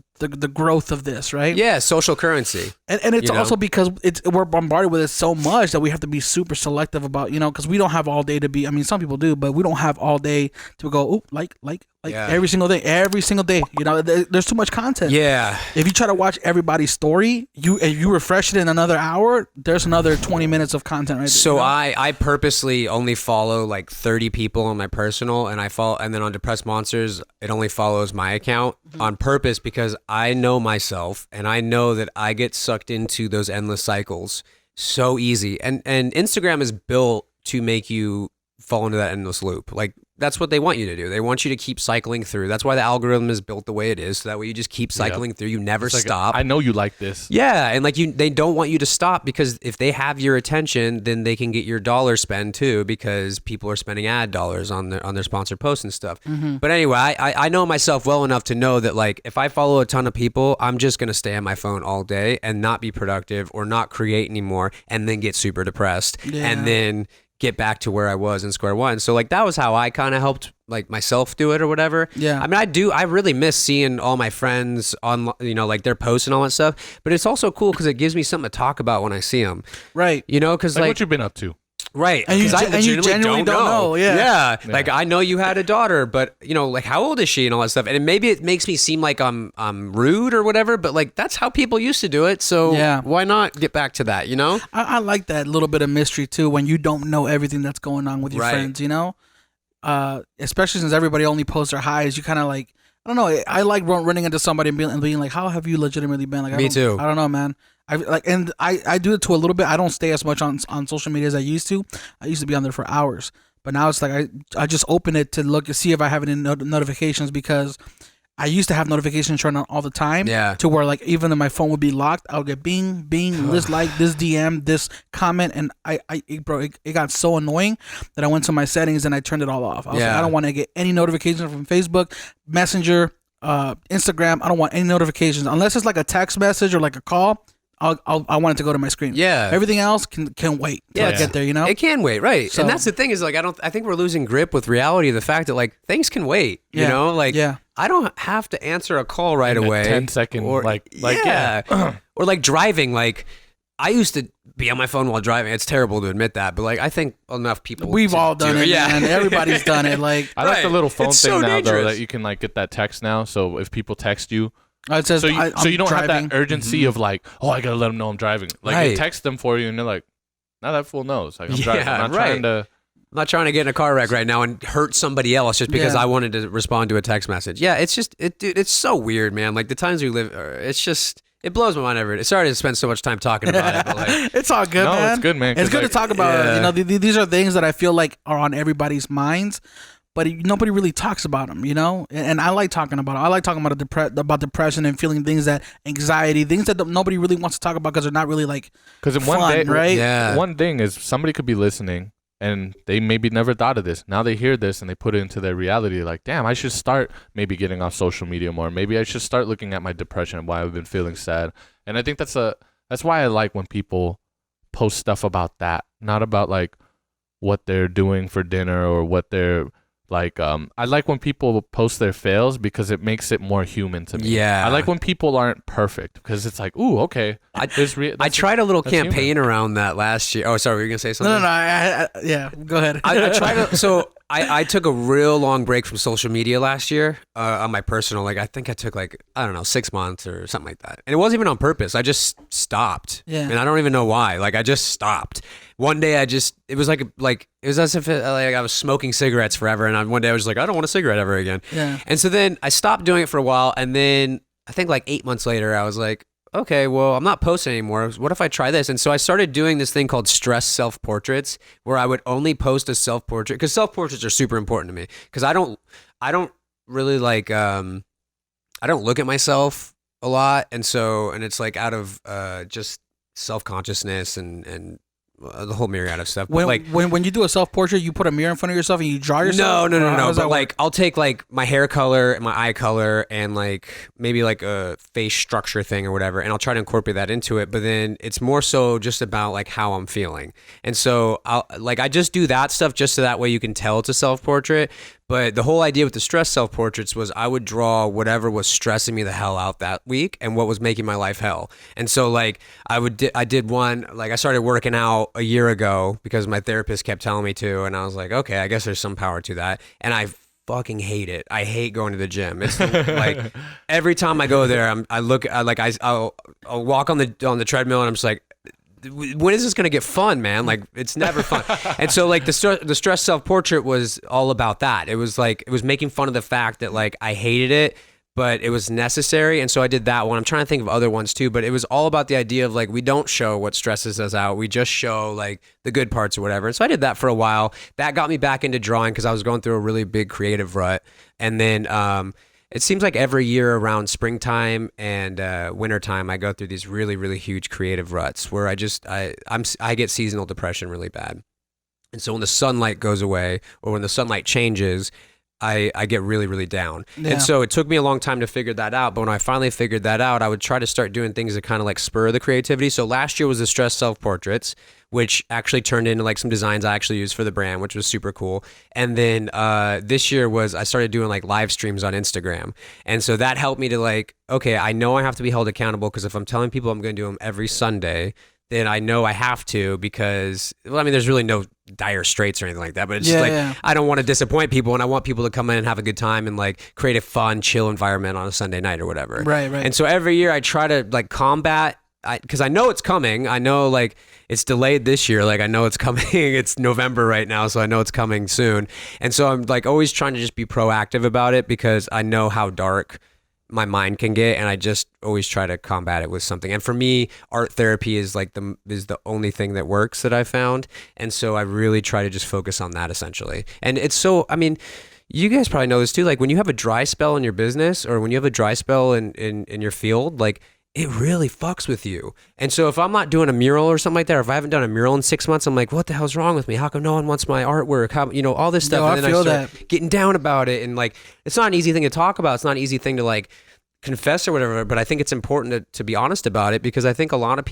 Speaker 2: growth of this, right?
Speaker 5: Yeah, social currency.
Speaker 2: And it's also because we're bombarded with it so much that we have to be super selective about, you know, because we don't have all day to be. I mean, some people do, but we don't have all day to go. Oh, like every single day. You know, there's too much content.
Speaker 5: Yeah.
Speaker 2: If you try to watch everybody's story, if you refresh it in another hour, there's another 20 minutes of content right there.
Speaker 5: So
Speaker 2: you know?
Speaker 5: I purposely only follow like 30 people on my personal, and then on Depressed Monsters, it only follows my account on purpose because I know myself and I know that I get sucked into those endless cycles so easy. And Instagram is built to make you fall into that endless loop. Like that's what they want you to do. They want you to keep cycling through. That's why the algorithm is built the way it is. So that way you just keep cycling through. You never stop.
Speaker 1: I know you like this.
Speaker 5: Yeah, and like they don't want you to stop because if they have your attention, then they can get your dollar spend too because people are spending ad dollars on their sponsored posts and stuff. But anyway, I know myself well enough to know that like if I follow a ton of people, I'm just gonna stay on my phone all day and not be productive or not create anymore, and then get super depressed and then get back to where I was in square one. So like that was how I kind of helped like myself do it or whatever.
Speaker 2: Yeah.
Speaker 5: I mean, I really miss seeing all my friends on, you know, like their posts and all that stuff, but it's also cool because it gives me something to talk about when I see them.
Speaker 2: Right.
Speaker 5: You know, because like
Speaker 1: what you've been up to.
Speaker 5: Right.
Speaker 2: And you genuinely don't know. Yeah.
Speaker 5: Like I know you had a daughter, but you know, like how old is she and all that stuff. And maybe it makes me seem like I'm rude or whatever, but like that's how people used to do it. So why not get back to that, you know?
Speaker 2: I like that little bit of mystery too when you don't know everything that's going on with your friends, you know? Especially since everybody only posts their highs, you kind of like, I don't know. I like running into somebody and being like, how have you legitimately been? Like,
Speaker 5: Me too.
Speaker 2: I don't know, man. I do it to a little bit. I don't stay as much on social media as I used to. I used to be on there for hours, but now it's like I just open it to look and see if I have any notifications because I used to have notifications turned on all the time.
Speaker 5: Yeah.
Speaker 2: To where like even though my phone would be locked, I would get bing, this like, this DM, this comment, and it got so annoying that I went to my settings and I turned it all off. I was like, I don't want to get any notifications from Facebook, Messenger, Instagram. I don't want any notifications unless it's like a text message or like a call. I want it to go to my screen.
Speaker 5: Yeah.
Speaker 2: Everything else can wait till I get there, you know?
Speaker 5: It can wait, right.
Speaker 2: So,
Speaker 5: and that's the thing is like I think we're losing grip with reality of the fact that like things can wait. You know? Like I don't have to answer a call right away.
Speaker 1: 10-second or
Speaker 5: or like driving, like I used to be on my phone while driving. It's terrible to admit that, but like I think enough people
Speaker 2: we've all done it, man. Everybody's done it. Like
Speaker 1: I like the little phone
Speaker 5: it's
Speaker 1: thing
Speaker 5: so
Speaker 1: now
Speaker 5: dangerous.
Speaker 1: though that you can like get that text now. So if people text you,
Speaker 2: it says,
Speaker 1: so you don't
Speaker 2: driving.
Speaker 1: have that urgency of like, oh, I gotta let them know I'm driving. Like they text them for you, and they're like, now that fool knows. Like I'm driving. I'm not trying to.
Speaker 5: I'm not trying to get in a car wreck right now and hurt somebody else just because I wanted to respond to a text message. Yeah, it's just dude, it's so weird, man. Like the times we live, it's just. It blows my mind every day. Sorry to spend so much time talking about it, but like,
Speaker 2: it's all good, man.
Speaker 1: No, it's good, man.
Speaker 2: It's good to talk about. You know, these are things that I feel like are on everybody's minds, but nobody really talks about them. You know, and I like talking about it. I like talking about depression and feeling things that anxiety, things that nobody really wants to talk about because they're not really like.
Speaker 1: Because
Speaker 2: one day, right?
Speaker 1: Yeah. One thing is somebody could be listening and they maybe never thought of this. Now they hear this and they put it into their reality. Like, damn, I should start maybe getting off social media more. Maybe I should start looking at my depression and why I've been feeling sad. And I think that's why I like when people post stuff about that, not about like what they're doing for dinner or what they're like. I like when people post their fails because it makes it more human to me.
Speaker 5: Yeah.
Speaker 1: I like when people aren't perfect because it's like, ooh, okay.
Speaker 5: I tried a little campaign around that last year. Oh, sorry, were you gonna say something?
Speaker 2: No. Yeah, go ahead.
Speaker 5: I tried to, so I took a real long break from social media last year on my personal. Like I think I took like, I don't know, 6 months or something like that. And it wasn't even on purpose. I just stopped.
Speaker 2: Yeah.
Speaker 5: And I don't even know why. Like I just stopped. One day it was like it was as if I was smoking cigarettes forever. And one day I was like, I don't want a cigarette ever again.
Speaker 2: Yeah.
Speaker 5: And so then I stopped doing it for a while. And then I think like 8 months later, I was like, okay, well, I'm not posting anymore. What if I try this? And so I started doing this thing called stress self-portraits, where I would only post a self-portrait, because self-portraits are super important to me, because I don't really like, I don't look at myself a lot. And it's like out of just self-consciousness and the whole myriad of stuff.
Speaker 2: When you do a self-portrait, you put a mirror in front of yourself and you draw yourself?
Speaker 5: No. But like, I'll take like my hair color and my eye color and like maybe like a face structure thing or whatever, and I'll try to incorporate that into it. But then it's more so just about like how I'm feeling. And so I just do that stuff just so that way you can tell it's a self-portrait. But the whole idea with the stress self-portraits was I would draw whatever was stressing me the hell out that week and what was making my life hell. And so like I did one, like I started working out a year ago because my therapist kept telling me to, and I was like, okay, I guess there's some power to that. And I fucking hate it. I hate going to the gym. It's like every time I go there, I'll walk on the treadmill and I'm just like, when is this going to get fun, man? Like, it's never fun. And so like the stress self-portrait was all about that. It was like, it was making fun of the fact that like I hated it, but it was necessary. And so I did that one. I'm trying to think of other ones too, but it was all about the idea of like, we don't show what stresses us out. We just show like the good parts or whatever. And so I did that for a while. That got me back into drawing because I was going through a really big creative rut. And then, it seems like every year around springtime and wintertime, I go through these really, really huge creative ruts where I get seasonal depression really bad. And so when the sunlight goes away or when the sunlight changes, I get really, really down. Yeah. And so it took me a long time to figure that out. But when I finally figured that out, I would try to start doing things that kind of like spur the creativity. So last year was the stress self-portraits, which actually turned into like some designs I actually used for the brand, which was super cool. And then this year I started doing like live streams on Instagram. And so that helped me to like, okay, I know I have to be held accountable because if I'm telling people I'm going to do them every Sunday, then I know I have to because, well, I mean, there's really no dire straits or anything like that, but it's I don't want to disappoint people and I want people to come in and have a good time and like create a fun, chill environment on a Sunday night or whatever.
Speaker 2: Right.
Speaker 5: And so every year I try to like combat, because I know it's coming. I know like it's delayed this year. Like I know it's coming. It's November right now, so I know it's coming soon. And so I'm like always trying to just be proactive about it because I know how dark my mind can get, and I just always try to combat it with something. And for me, art therapy is like the only thing that works that I found. And so I really try to just focus on that essentially. And it's so, I mean, you guys probably know this too. Like when you have a dry spell in your business or when you have a dry spell in your field, like it really fucks with you. And so if I'm not doing a mural or something like that, or if I haven't done a mural in 6 months, I'm like, what the hell's wrong with me? How come no one wants my artwork? How, all this stuff.
Speaker 2: No,
Speaker 5: and then
Speaker 2: I feel
Speaker 5: start getting down about it. And like, it's not an easy thing to talk about. It's not an easy thing to like confess or whatever, but I think it's important to be honest about it because I think a lot of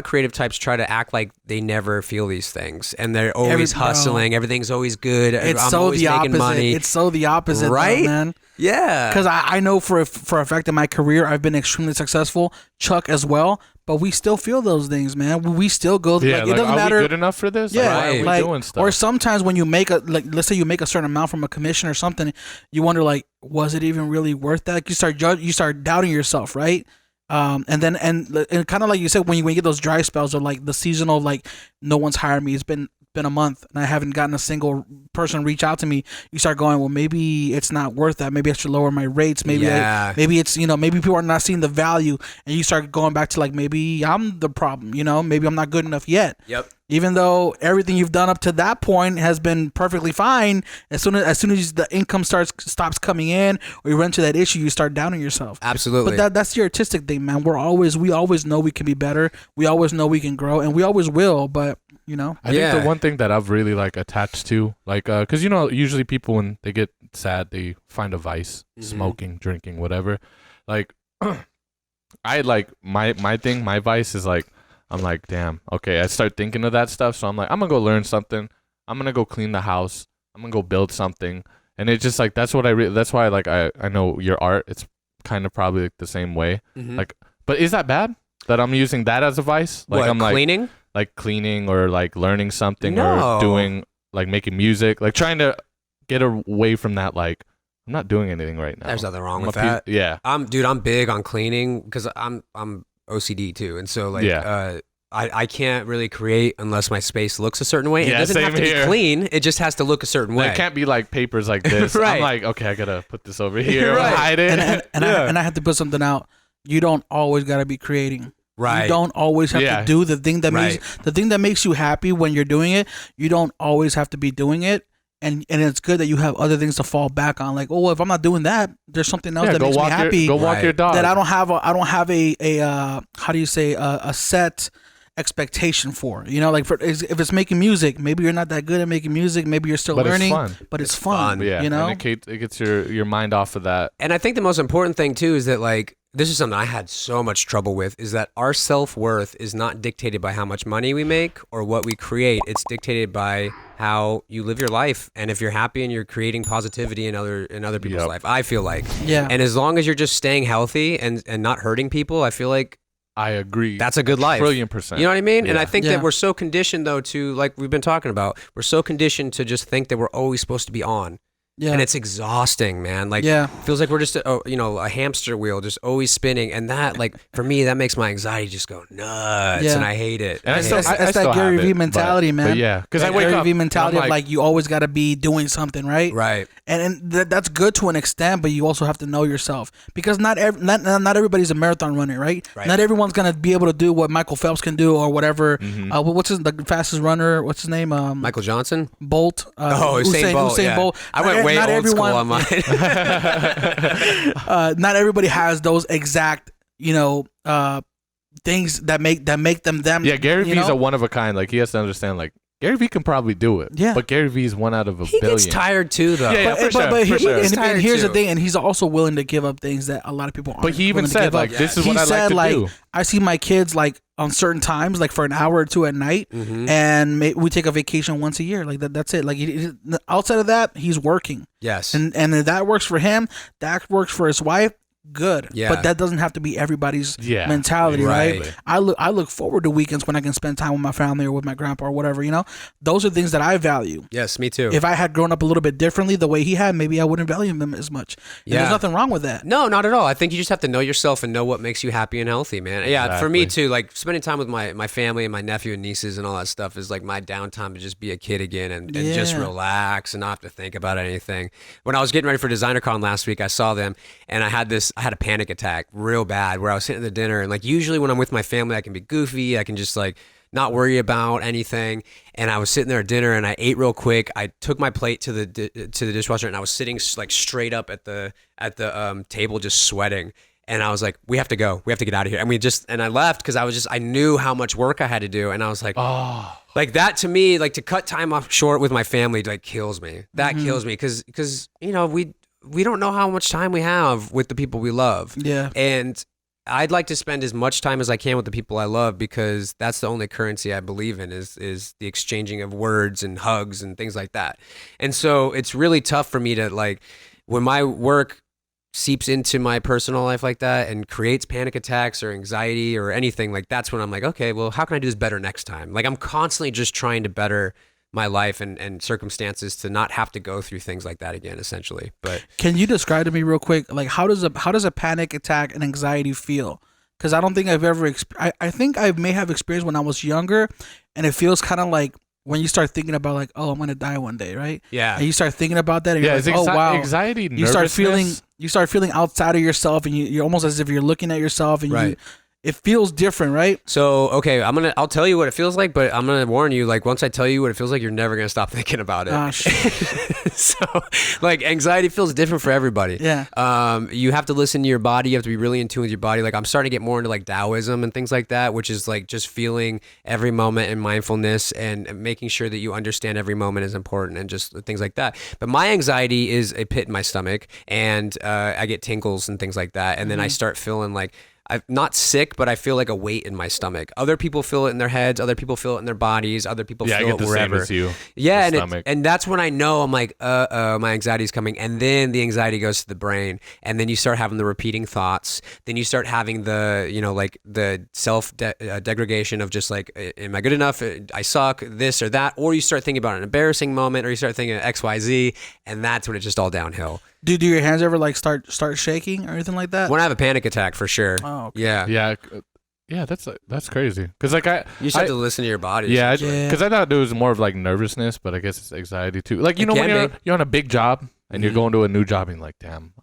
Speaker 5: creative types try to act like they never feel these things and they're always hustling. Everything's always good.
Speaker 2: It's
Speaker 5: I'm
Speaker 2: so
Speaker 5: always
Speaker 2: the
Speaker 5: making
Speaker 2: opposite.
Speaker 5: money.
Speaker 2: It's so the opposite,
Speaker 5: right?
Speaker 2: though, man.
Speaker 5: Yeah.
Speaker 2: Because I know for a fact in my career, I've been extremely successful. Chuck as well. But we still feel those things, man. We still go.
Speaker 1: Yeah,
Speaker 2: it doesn't matter.
Speaker 1: Are we good enough for this?
Speaker 2: Yeah,
Speaker 1: why are we doing stuff?
Speaker 2: Or sometimes when you make let's say you make a certain amount from a commission or something, you wonder like, was it even really worth that? You start doubting yourself, right? And kind of like you said, when you get those dry spells or like the seasonal, like no one's hired me. It's been a month and I haven't gotten a single person reach out to me. You start going, well, maybe it's not worth that. Maybe I should lower my rates. Maybe maybe it's maybe people are not seeing the value, and you start going back to like maybe I'm the problem. Maybe I'm not good enough yet.
Speaker 5: Yep.
Speaker 2: Even though everything you've done up to that point has been perfectly fine, as soon as the income stops coming in, or you run into that issue, you start doubting yourself.
Speaker 5: Absolutely.
Speaker 2: But that's the artistic thing, man. We always know we can be better. We always know we can grow, and we always will. But
Speaker 1: I think the one thing that I've really like attached to, like, because usually people when they get sad, they find a vice, smoking, drinking, whatever. Like, I like my vice is like. I'm like, damn, okay. I start thinking of that stuff. So I'm like, I'm going to go learn something. I'm going to go clean the house. I'm going to go build something. And it's just like, that's why like I know your art, it's kind of probably like the same way. Like, but is that bad that I'm using that as a vice? Like,
Speaker 5: what,
Speaker 1: I'm
Speaker 5: cleaning?
Speaker 1: Like cleaning or like learning something or doing like making music, like trying to get away from that. Like, I'm not doing anything right now.
Speaker 5: There's nothing wrong with that.
Speaker 1: Yeah.
Speaker 5: I'm big on cleaning because I'm OCD too, and so like I can't really create unless my space looks a certain way. It doesn't have to be clean; it just has to look a certain way.
Speaker 1: It can't be like papers like this.
Speaker 5: Right.
Speaker 1: I'm like, okay, I gotta put this over here,
Speaker 5: Right.
Speaker 1: hide it,
Speaker 2: and I have to put something out. You don't always gotta be creating.
Speaker 5: Right.
Speaker 2: You don't always have to do the thing that makes you happy when you're doing it. You don't always have to be doing it. And it's good that you have other things to fall back on. Like, oh, if I'm not doing that, there's something else that makes me happy.
Speaker 1: Go walk your dog.
Speaker 2: That I don't have a how do you say a set expectation for. Like if it's making music, maybe you're not that good at making music. Maybe you're still learning.
Speaker 1: It's fun.
Speaker 2: But it's fun.
Speaker 1: Yeah. And it gets your mind off of that.
Speaker 5: And I think the most important thing too is that like this is something I had so much trouble with, is that our self-worth is not dictated by how much money we make or what we create. It's dictated by how you live your life, and if you're happy and you're creating positivity in other people's life. I feel like.
Speaker 2: Yeah.
Speaker 5: And as long as you're just staying healthy and not hurting people, I feel like
Speaker 1: I agree.
Speaker 5: that's a good life.
Speaker 1: Brilliant%.
Speaker 5: You know what I mean?
Speaker 1: Yeah.
Speaker 5: And I think that we're so conditioned though to, like we've been talking about, we're so conditioned to just think that we're always supposed to be on.
Speaker 2: Yeah.
Speaker 5: And it's exhausting, man. Like, feels like we're just a hamster wheel, just always spinning. And that, like, for me, that makes my anxiety just go nuts, and I hate it.
Speaker 1: And
Speaker 2: that's that Gary Vee mentality, man.
Speaker 1: But yeah, because I wake up.
Speaker 2: Gary Vee mentality of like you always got to be doing something, right?
Speaker 5: Right.
Speaker 2: And that's good to an extent, but you also have to know yourself, because not everybody's a marathon runner, right? Not everyone's gonna be able to do what Michael Phelps can do or whatever. What's the fastest runner? What's his name?
Speaker 5: Michael Johnson.
Speaker 2: Bolt.
Speaker 5: Usain Bolt.
Speaker 2: Usain Bolt.
Speaker 5: I went way old school on mine.
Speaker 2: Not everybody has those exact, things that make them.
Speaker 1: Yeah, Gary Vee's a one of a kind. Like, he has to understand, like, Gary Vee can probably do it.
Speaker 2: Yeah.
Speaker 1: But Gary Vee's one out of a billion.
Speaker 5: He gets tired too, though.
Speaker 1: Yeah, for sure.
Speaker 2: And here's the thing, and he's also willing to give up things that a lot of people aren't.
Speaker 1: But he even said, like, this is what I like to do.
Speaker 2: I see my kids, like, on certain times, like for an hour or two at night, and we take a vacation once a year. Like, that's it. Like, outside of that, he's working.
Speaker 5: Yes.
Speaker 2: And if that works for him, that works for his wife. Good, but that doesn't have to be everybody's mentality, right? I look forward to weekends when I can spend time with my family or with my grandpa or whatever. Those are things that I value.
Speaker 5: Yes, me too.
Speaker 2: If I had grown up a little bit differently, the way he had, maybe I wouldn't value him as much. And there's nothing wrong with that.
Speaker 5: No, not at all. I think you just have to know yourself and know what makes you happy and healthy, man. Yeah, for me too. Like, spending time with my family and my nephew and nieces and all that stuff is like my downtime to just be a kid again and just relax and not have to think about anything. When I was getting ready for DesignerCon last week, I saw them and I had a panic attack real bad where I was sitting at the dinner, and like usually when I'm with my family I can be goofy, I can just like not worry about anything, and I was sitting there at dinner and I ate real quick. I took my plate to the dishwasher and I was sitting like straight up at the table just sweating, and I was like, we have to go, we have to get out of here, and I left because I knew how much work I had to do, and I was like, like that to me, like to cut time off short with my family like kills me. That kills me because we don't know how much time we have with the people we love. Yeah. And I'd like to spend as much time as I can with the people I love, because that's the only currency I believe in is the exchanging of words and hugs and things like that. And so it's really tough for me to, like, when my work seeps into my personal life like that and creates panic attacks or anxiety or anything, like that's when I'm like, okay, well, how can I do this better next time? Like, I'm constantly just trying to better my life and circumstances to not have to go through things like that again, essentially. But
Speaker 2: can you describe to me real quick, like, how does a panic attack and anxiety feel? Because I don't think I've ever I think I may have experienced when I was younger, and it feels kind of like when you start thinking about, like, oh, I'm gonna die one day, right? Yeah. And you start thinking about that, and you're like, oh wow,
Speaker 1: anxiety,
Speaker 2: you start feeling outside of yourself, and you're almost as if you're looking at yourself, and it feels different, right?
Speaker 5: So, okay, I'll tell you what it feels like, but I'm going to warn you, like, once I tell you what it feels like, you're never going to stop thinking about it. So, like, anxiety feels different for everybody.
Speaker 2: Yeah.
Speaker 5: You have to listen to your body. You have to be really in tune with your body. Like, I'm starting to get more into, like, Taoism and things like that, which is, like, just feeling every moment in mindfulness and making sure that you understand every moment is important and just things like that. But my anxiety is a pit in my stomach, and I get tingles and things like that. And then I start feeling like, I'm not sick, but I feel like a weight in my stomach. Other people feel it in their heads. Other people feel it in their bodies. Other people feel it wherever.
Speaker 1: Same as you.
Speaker 5: Yeah, and that's when I know I'm like, my anxiety's coming. And then the anxiety goes to the brain, and then you start having the repeating thoughts. Then you start having the, like the self-degradation of just like, am I good enough? I suck, this or that. Or you start thinking about an embarrassing moment, or you start thinking of X, Y, Z, and that's when it's just all downhill.
Speaker 2: Do your hands ever like start shaking or anything like that?
Speaker 5: When I have a panic attack, for sure.
Speaker 2: Oh, okay.
Speaker 1: Yeah, that's crazy. Because like
Speaker 5: you just have to listen to your body.
Speaker 1: Yeah, because I thought it was more of like nervousness, but I guess it's anxiety too. Like when you're on a big job and you're going to a new job, and you're like, damn,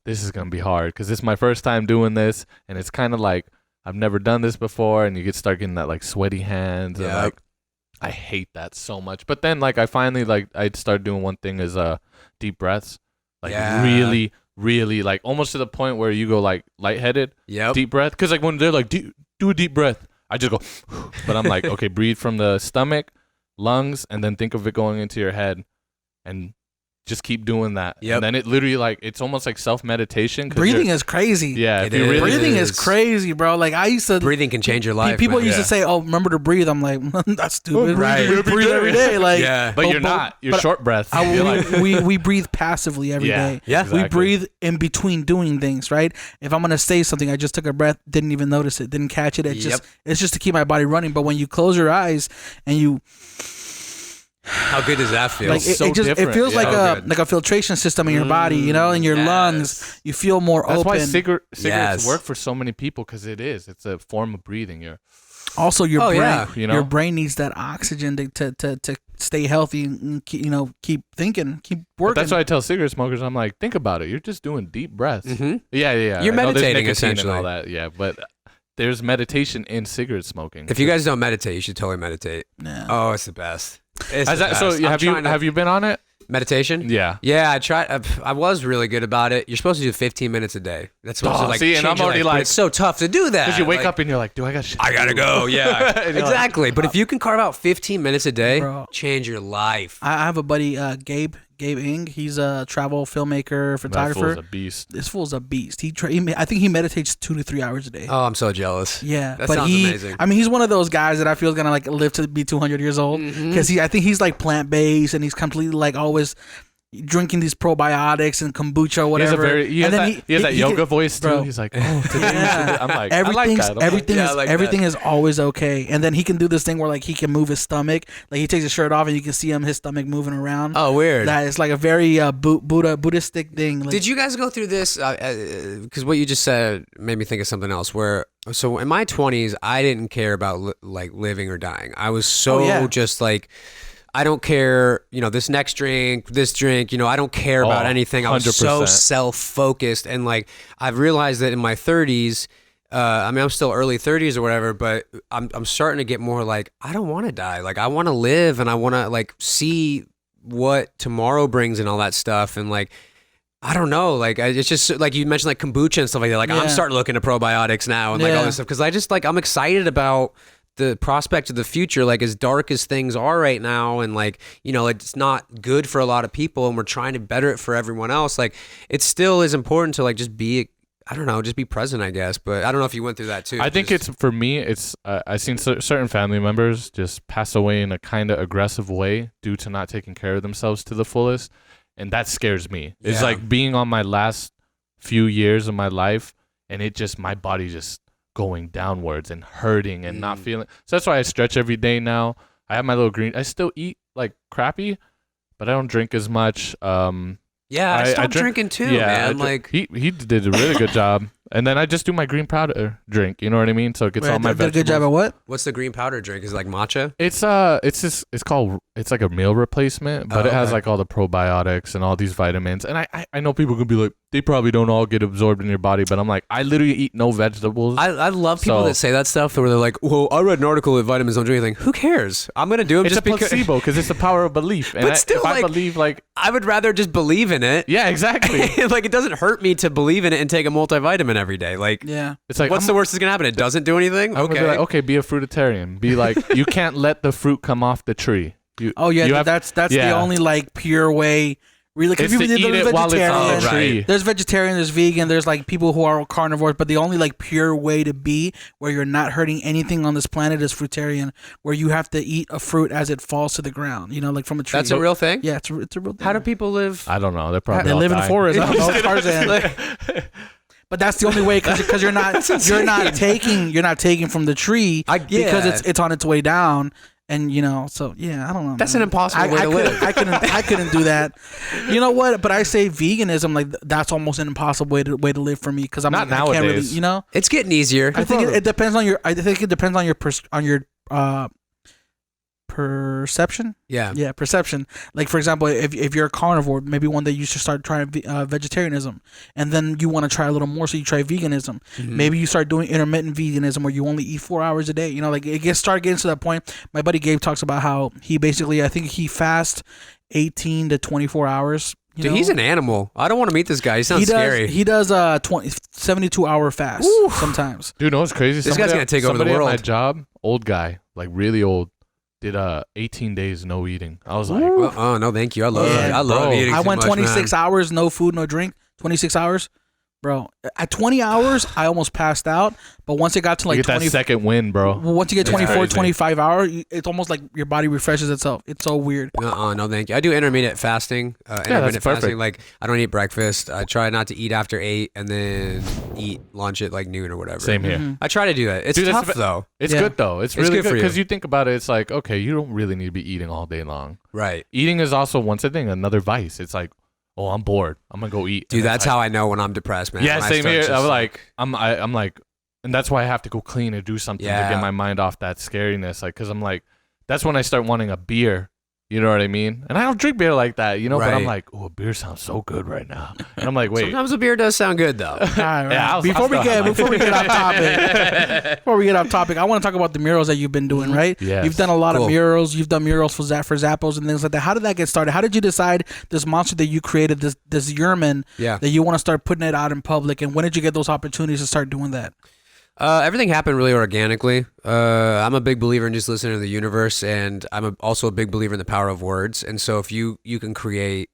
Speaker 1: this is gonna be hard because this is my first time doing this, and it's kind of like I've never done this before, and you start getting that like sweaty hands. Yeah. And, like, I hate that so much. But then like I finally I started doing one thing is deep breaths. Like really, really, like almost to the point where you go like lightheaded.
Speaker 5: Yep.
Speaker 1: Deep breath. Because like when they're like, do a deep breath, I just go, but I'm like, okay, breathe from the stomach, lungs, and then think of it going into your head, and just keep doing that.
Speaker 5: Yep.
Speaker 1: And then it literally like, it's almost like self-meditation.
Speaker 2: Breathing is crazy.
Speaker 1: Yeah.
Speaker 2: Breathing is crazy, bro. Like I used to.
Speaker 5: Breathing can change your life.
Speaker 2: People used to say, oh, remember to breathe. I'm like, that's stupid. Right. Breathe every day. Like,
Speaker 1: yeah. But you're not. You're short breath.
Speaker 2: We breathe passively every day.
Speaker 5: Yeah.
Speaker 1: Exactly.
Speaker 2: We breathe in between doing things, right? If I'm going to say something, I just took a breath, didn't even notice it, didn't catch it. It's just to keep my body running. But when you close your eyes and you.
Speaker 5: How good does that feel?
Speaker 2: Like it feels like a filtration system in your body, in your lungs. You feel more open.
Speaker 1: That's why cigarettes work for so many people, because it's a form of breathing.
Speaker 2: Also, your brain, your brain needs that oxygen to stay healthy and keep thinking, keep working.
Speaker 1: But that's why I tell cigarette smokers, I'm like, think about it. You're just doing deep breaths.
Speaker 5: Mm-hmm.
Speaker 1: Yeah.
Speaker 5: You're meditating essentially.
Speaker 1: And all that. Yeah, but there's meditation in cigarette smoking.
Speaker 5: If you guys don't meditate, you should totally meditate.
Speaker 2: Yeah.
Speaker 5: Oh, it's the best.
Speaker 1: So have you been on it?
Speaker 5: Meditation?
Speaker 1: Yeah.
Speaker 5: I tried. I was really good about it. You're supposed to do 15 minutes a day. That's supposed to
Speaker 1: see, and I'm already like,
Speaker 5: it's so tough to do that.
Speaker 1: Because you wake up and you're like, I got shit.
Speaker 5: I gotta go. Yeah, exactly. But if you can carve out 15 minutes a day, change your life.
Speaker 2: I have a buddy, Gabe Ing. He's a travel filmmaker, photographer.
Speaker 1: That fool's a beast.
Speaker 2: This fool's a beast. I think he meditates 2 to 3 hours a day.
Speaker 5: Oh, I'm so jealous.
Speaker 2: Yeah,
Speaker 5: that sounds amazing.
Speaker 2: I mean, he's one of those guys that I feel is gonna like live to be 200 years old, because I think he's like plant based, and he's completely like always drinking these probiotics and kombucha or whatever.
Speaker 1: He has that yoga voice too. Bro. He's like, I'm like,
Speaker 2: everything is always okay. And then he can do this thing where like he can move his stomach. Like he takes his shirt off and you can see his stomach moving around.
Speaker 5: Oh, weird.
Speaker 2: That is like a very Buddhistic thing. Like,
Speaker 5: did you guys go through this? Because what you just said made me think of something else. So in my 20s, I didn't care about like living or dying. I was just like, I don't care, this next drink, this drink, I don't care about anything. I was so self-focused. And like, I've realized that in my 30s, I'm still early 30s or whatever, but I'm starting to get more like, I don't want to die. Like, I want to live, and I want to like see what tomorrow brings and all that stuff. And like, I don't know. Like, it's just like you mentioned, like kombucha and stuff like that. Like, I'm starting looking at probiotics now and like all this stuff. Cause I just like, I'm excited about the prospect of the future, like as dark as things are right now, and like, it's not good for a lot of people, and we're trying to better it for everyone else. Like, it still is important to like just be present, I guess. But I don't know if you went through that too.
Speaker 1: I think for me, I've seen certain family members just pass away in a kind of aggressive way due to not taking care of themselves to the fullest, and that scares me. It's like being on my last few years of my life, and my body just going downwards and hurting and not feeling. So that's why I stretch every day now. I have my little green. I still eat like crappy, but I don't drink as much.
Speaker 5: I stopped drinking too, man.
Speaker 1: He did a really good job. And then I just do my green powder drink. You know what I mean? So it gets all my vegetables.
Speaker 2: Good job at what?
Speaker 5: What's the green powder drink? Is it like matcha?
Speaker 1: It's like a meal replacement, but it has like all the probiotics and all these vitamins. And I know people could be like, they probably don't all get absorbed in your body, but I'm like, I literally eat no vegetables.
Speaker 5: I love people that say that stuff where they're like, well, I read an article that vitamins don't do anything. Who cares? I'm gonna do them.
Speaker 1: It's
Speaker 5: just
Speaker 1: a placebo because it's the power of belief. And
Speaker 5: but still,
Speaker 1: if I believe like,
Speaker 5: I would rather just believe in it.
Speaker 1: Yeah, exactly.
Speaker 5: Like it doesn't hurt me to believe in it and take a multivitamin every day. Like,
Speaker 2: yeah,
Speaker 1: it's like,
Speaker 5: what's the worst that's gonna happen? It doesn't do anything.
Speaker 1: I'm gonna be like, okay, be a fruitarian. Be like, you can't let the fruit come off the tree.
Speaker 2: That's the only like pure way. Really, because
Speaker 1: people eat it while it's on the tree.
Speaker 2: There's vegetarian, there's vegan, there's like people who are carnivores, but the only like pure way to be where you're not hurting anything on this planet is fruitarian, where you have to eat a fruit as it falls to the ground. You know, like from a tree.
Speaker 5: That's a real thing.
Speaker 2: Yeah, it's a real thing.
Speaker 5: How do people live?
Speaker 1: I don't know. They
Speaker 2: live in the forest. I don't know. Tarzan. But that's the only way because you're not taking from the tree because it's on its way down. And so yeah, I don't know.
Speaker 5: That's an impossible way to live.
Speaker 2: I couldn't do that. You know what? But I say veganism, like that's almost an impossible way to live for me because I'm
Speaker 1: not
Speaker 2: like,
Speaker 1: nowadays.
Speaker 2: I can't really,
Speaker 5: it's getting easier.
Speaker 2: I think it depends on your. I think it depends on your perception. Yeah, perception. Like for example, if you're a carnivore, maybe one day you should start trying vegetarianism, and then you want to try a little more, so you try veganism. Mm-hmm. Maybe you start doing intermittent veganism, where you only eat 4 hours a day. Like it start getting to that point. My buddy Gabe talks about how he basically, I think he fasts 18 to 24 hours.
Speaker 5: Dude, he's an animal. I don't want to meet this guy. He sounds scary.
Speaker 2: He does 72-hour fast sometimes.
Speaker 1: Dude, no, it's crazy.
Speaker 5: This guy's gonna take over the world.
Speaker 1: At my job, old guy, like really old. Did 18 days no eating. I was like,
Speaker 5: oh no, thank you. I love eating.
Speaker 2: I went 26 hours, no food, no drink. 26 hours, bro. At 20 hours, I almost passed out. But once it got to like
Speaker 1: you get 20, that second win, bro.
Speaker 2: Once you get 24, 25 hours, it's almost like your body refreshes itself. It's so weird.
Speaker 5: No, thank you. I do intermittent fasting. Intermittent fasting, like I don't eat breakfast. I try not to eat after 8, and then eat lunch at like noon or whatever.
Speaker 1: Same here.
Speaker 5: Mm-hmm. I try to do that. It's tough though.
Speaker 1: It's good though. It's really good because you think about it. It's like, okay, you don't really need to be eating all day long.
Speaker 5: Right.
Speaker 1: Eating is also another vice. It's like, oh, I'm bored. I'm gonna go eat.
Speaker 5: Dude, that's how I know when I'm depressed, man.
Speaker 1: Yeah, same here. I'm like, and that's why I have to go clean or do something to get my mind off that scariness. Like, cause I'm like, that's when I start wanting a beer. You know what I mean? And I don't drink beer like that, But I'm like, oh, a beer sounds so good right now. And I'm like, wait.
Speaker 5: Sometimes a beer does sound good though.
Speaker 2: Right. Yeah, before we get off topic, I want to talk about the murals that you've been doing, right?
Speaker 1: Yes.
Speaker 2: You've done a lot of murals. You've done murals for Zappos and things like that. How did that get started? How did you decide this monster that you created, this Yerman, that you want to start putting it out in public? And when did you get those opportunities to start doing that?
Speaker 5: Everything happened really organically. I'm a big believer in just listening to the universe, and I'm also a big believer in the power of words. And so if you can create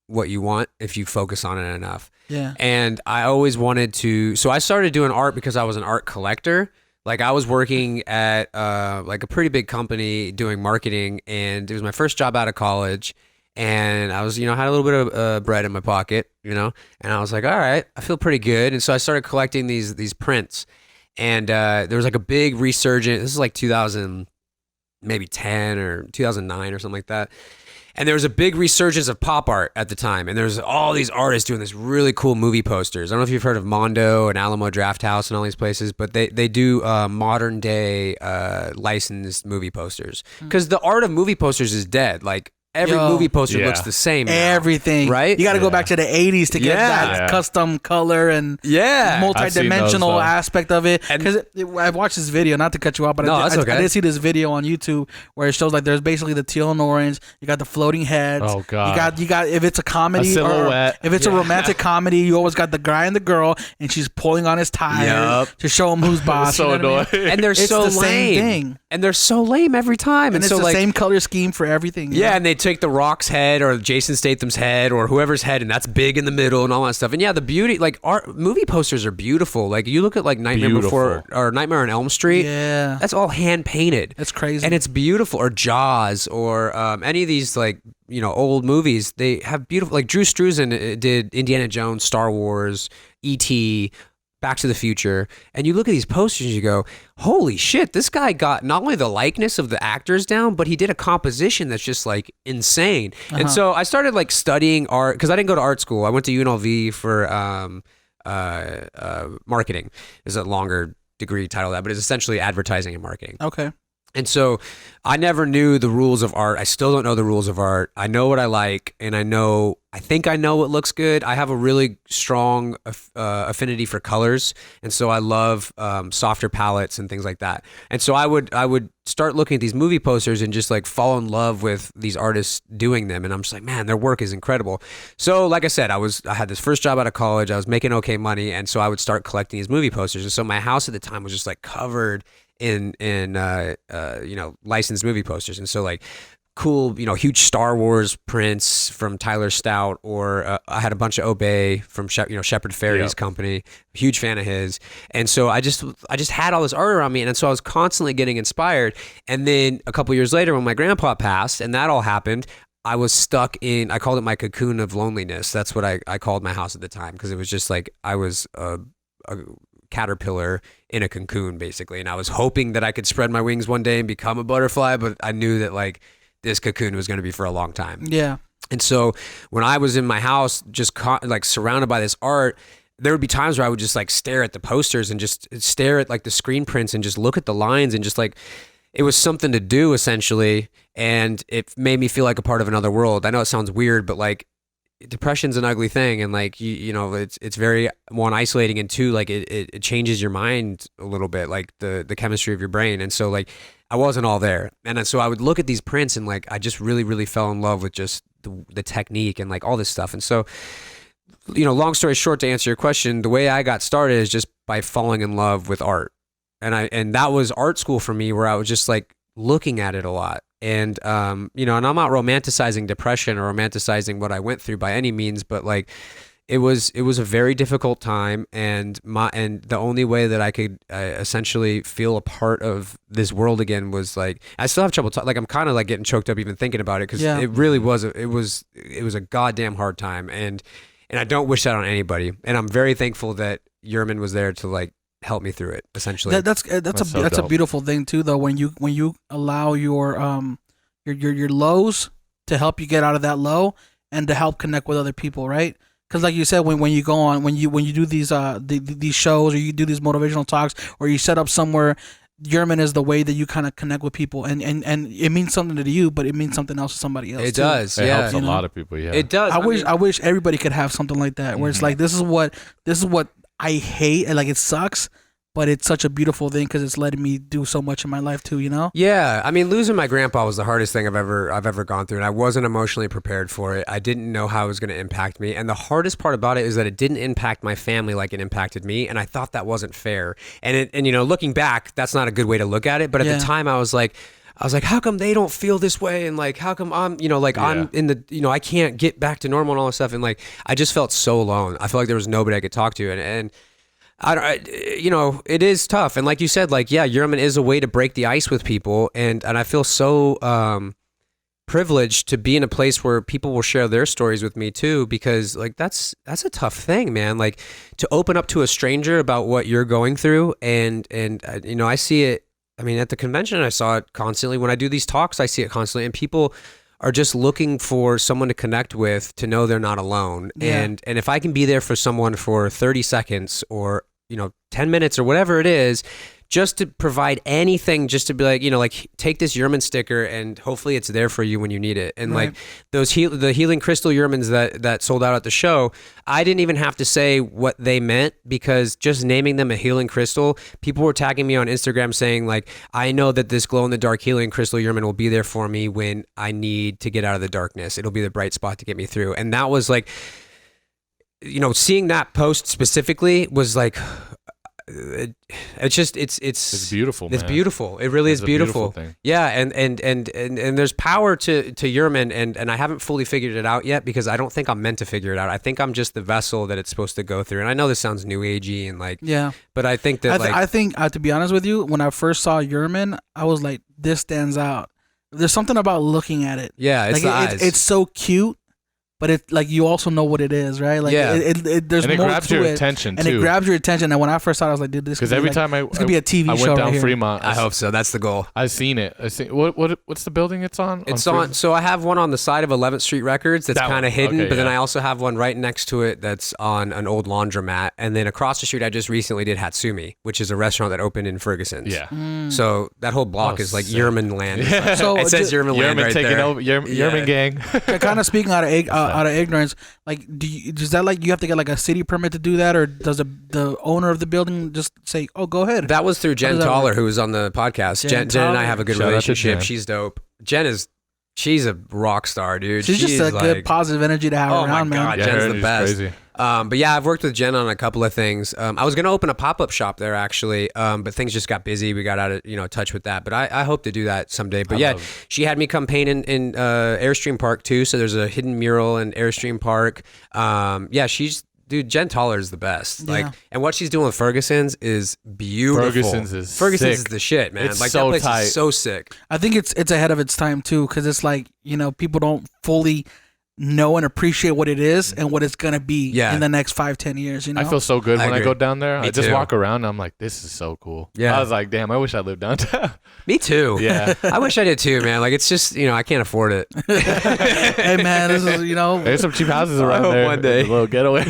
Speaker 5: what you want if you focus on it enough.
Speaker 2: Yeah.
Speaker 5: And I always wanted to, so I started doing art because I was an art collector. Like I was working at like a pretty big company doing marketing, and it was my first job out of college. And I was, had a little bit of bread in my pocket, and I was like, all right, I feel pretty good. And so I started collecting these prints. And there was like a big resurgence. This is like 2010 or 2009 or something like that. And there was a big resurgence of pop art at the time. And there's all these artists doing this really cool movie posters. I don't know if you've heard of Mondo and Alamo Drafthouse and all these places, but they do modern day licensed movie posters. Because the art of movie posters is dead. Like, every movie poster looks the same now,
Speaker 2: everything, right? You got to go back to the 80s to get that custom color and multi-dimensional aspect of it. Because I've watched this video, not to cut you off, but I did see this video on YouTube where it shows like there's basically the teal and orange. You got the floating heads.
Speaker 1: Oh god.
Speaker 2: You got if it's a comedy or if it's a romantic comedy, you always got the guy and the girl, and she's pulling on his tire to show him who's boss.
Speaker 1: So annoying.
Speaker 5: And they're so lame. Same thing. And they're so lame every time.
Speaker 2: And it's the same color scheme for everything.
Speaker 5: Yeah, and they take the Rock's head or Jason Statham's head or whoever's head, and that's big in the middle and all that stuff. And yeah, the beauty, like art movie posters are beautiful. Like you look at like Nightmare on Elm Street.
Speaker 2: Yeah,
Speaker 5: that's all hand painted.
Speaker 2: That's crazy,
Speaker 5: and it's beautiful. Or Jaws or any of these like old movies. They have beautiful. Like Drew Struzan did Indiana Jones, Star Wars, E.T., Back to the Future, and you look at these posters and you go, holy shit, this guy got not only the likeness of the actors down, but he did a composition that's just like insane. And so I started like studying art because I didn't go to art school. I went to UNLV for marketing. Is a longer degree title that, but it's essentially advertising and marketing.
Speaker 2: Okay.
Speaker 5: And so I never knew the rules of art. I still don't know the rules of art. I know what I like, and I think I know what looks good. I have a really strong affinity for colors, and so I love softer palettes and things like that. And so I would start looking at these movie posters and just like fall in love with these artists doing them, and I'm just like, man, their work is incredible. So like I said, I had this first job out of college. I was making okay money, and so I would start collecting these movie posters. And so my house at the time was just like covered in licensed movie posters. And so like cool, huge Star Wars prints from Tyler Stout, or I had a bunch of Obey from Shepard Fairey's company, huge fan of his. And so I just had all this art around me, and so I was constantly getting inspired. And then a couple years later, when my grandpa passed and that all happened, I was stuck in, I called it my cocoon of loneliness. That's what I called my house at the time, because it was just like I was a caterpillar in a cocoon, basically, and I was hoping that I could spread my wings one day and become a butterfly, but I knew that like this cocoon was going to be for a long time.
Speaker 2: Yeah.
Speaker 5: And so when I was in my house, just like surrounded by this art, there would be times where I would just like stare at the posters and just stare at like the screen prints and just look at the lines, and just like it was something to do essentially, and it made me feel like a part of another world. I know it sounds weird, but like depression's an ugly thing, and like it's very, one, isolating, and two, like it changes your mind a little bit, like the chemistry of your brain. And so like I wasn't all there, and so I would look at these prints and like I just really fell in love with just the technique and like all this stuff. And so long story short, to answer your question, the way I got started is just by falling in love with art, and that was art school for me, where I was just like looking at it a lot. And, and I'm not romanticizing depression or romanticizing what I went through by any means, but like, it was a very difficult time. And the only way that I could essentially feel a part of this world again was like, I still have trouble, like I'm kind of like getting choked up even thinking about it. Cause it really was, it was a goddamn hard time. And I don't wish that on anybody. And I'm very thankful that Yerman was there to like help me through it, essentially.
Speaker 2: That's a beautiful thing too, though, when you allow your lows to help you get out of that low and to help connect with other people, right? Because like you said, when you go on, when you do these shows, or you do these motivational talks, or you set up somewhere, Yerman is the way that you kind of connect with people, and it means something to you, but it means something else to somebody else.
Speaker 5: It does.
Speaker 1: It helps a lot of people. Yeah,
Speaker 5: it does.
Speaker 2: I wish everybody could have something like that, where it's like, this is what I hate, and like it sucks, but it's such a beautiful thing because it's letting me do so much in my life too,
Speaker 5: Yeah, I mean, losing my grandpa was the hardest thing I've ever gone through, and I wasn't emotionally prepared for it. I didn't know how it was going to impact me, and the hardest part about it is that it didn't impact my family like it impacted me, and I thought that wasn't fair. And looking back, that's not a good way to look at it. But at the time, I was like, how come they don't feel this way? And like, how come I'm in the, I can't get back to normal and all this stuff. And like, I just felt so alone. I felt like there was nobody I could talk to. And it is tough. And like you said, like, yeah, Yerman is a way to break the ice with people. And I feel so privileged to be in a place where people will share their stories with me too, because like, that's a tough thing, man. Like, to open up to a stranger about what you're going through. And I see it. I mean, at the convention, I saw it constantly. When I do these talks, I see it constantly. And people are just looking for someone to connect with, to know they're not alone. Yeah. And if I can be there for someone for 30 seconds or, 10 minutes or whatever it is, just to provide anything, just to be like, like, take this Yerman sticker and hopefully it's there for you when you need it. And right. Like the healing crystal Yermans that sold out at the show, I didn't even have to say what they meant, because just naming them a healing crystal, people were tagging me on Instagram saying like, I know that this glow in the dark healing crystal Yerman will be there for me when I need to get out of the darkness. It'll be the bright spot to get me through. And that was like, seeing that post specifically was like, it's
Speaker 1: beautiful, man.
Speaker 5: It's beautiful. It really is beautiful. Yeah, and there's power to Yerman, and I haven't fully figured it out yet, because I don't think I'm meant to figure it out. I think I'm just the vessel that it's supposed to go through. And I know this sounds new agey and like, yeah, but I think that I
Speaker 2: think to be honest with you, when I first saw Yerman, I was like, this stands out. There's something about looking at it.
Speaker 5: Yeah, it's
Speaker 2: like
Speaker 5: the eyes.
Speaker 2: It's so cute. but it like you also know what it is, right? Like there's
Speaker 1: and it
Speaker 2: more
Speaker 1: grabs
Speaker 2: to
Speaker 1: your
Speaker 2: it,
Speaker 1: attention
Speaker 2: and
Speaker 1: too.
Speaker 2: it grabs your attention. And when I first saw it, I was like, dude, this
Speaker 1: because every time
Speaker 2: it's gonna be a TV
Speaker 1: I
Speaker 2: show
Speaker 1: went down
Speaker 2: right here.
Speaker 1: Fremont.
Speaker 5: I hope so. That's the goal.
Speaker 1: I've seen it. What's the building it's on?
Speaker 5: It's on. So I have one on the side of 11th Street Records that's kind of hidden,
Speaker 1: okay,
Speaker 5: but then I also have one right next to it that's on an old laundromat, and then across the street I just recently did Hatsumi, which is a restaurant that opened in Ferguson's.
Speaker 1: Yeah.
Speaker 5: So that whole block is like
Speaker 1: sick.
Speaker 5: Yerman land.
Speaker 1: Yeah.
Speaker 2: So
Speaker 5: it says Yerman land
Speaker 1: Yerman
Speaker 5: right
Speaker 1: taking
Speaker 5: there.
Speaker 1: over. Yerman gang.
Speaker 2: Kind of speaking out of ignorance, like does that like you have to get like a city permit to do that, or does the owner of the building just say, oh, go ahead?
Speaker 5: That was through Jen Toller, who was on the podcast. Jen and I have a good
Speaker 1: Shout out to
Speaker 5: relationship.
Speaker 1: Jen.
Speaker 5: She's dope. She's a rock star, dude.
Speaker 2: She's just a good positive energy to have around, man.
Speaker 5: God,
Speaker 1: Yeah,
Speaker 5: Jen's
Speaker 1: her
Speaker 5: the best.
Speaker 1: crazy.
Speaker 5: But yeah, I've worked with Jen on a couple of things. I was gonna open a pop-up shop there actually, but things just got busy. We got out of touch with that. But I hope to do that someday. But she had me come paint in Airstream Park too. So there's a hidden mural in Airstream Park. Dude, Jen Toller is the best.
Speaker 2: Yeah.
Speaker 5: Like, and what she's doing with Ferguson's is beautiful.
Speaker 1: Ferguson's is
Speaker 5: The shit, man.
Speaker 1: It's
Speaker 5: like
Speaker 1: so
Speaker 5: that place
Speaker 1: tight.
Speaker 5: is so sick.
Speaker 2: I think it's ahead of its time too, because it's like people don't fully know and appreciate what it is and what it's gonna be in the next 5-10 years.
Speaker 1: I feel so good when I
Speaker 5: agree.
Speaker 1: go down there.
Speaker 5: Me
Speaker 1: I just
Speaker 5: too.
Speaker 1: walk around and I'm like, this is so cool.
Speaker 5: Yeah.
Speaker 1: I was like, damn, I wish I lived downtown.
Speaker 5: Me too.
Speaker 1: Yeah.
Speaker 5: I wish I did too, man. Like it's just I can't afford it.
Speaker 2: Hey man, this is
Speaker 1: There's some cheap houses around
Speaker 5: hope
Speaker 1: there.
Speaker 5: one day.
Speaker 1: A little getaway.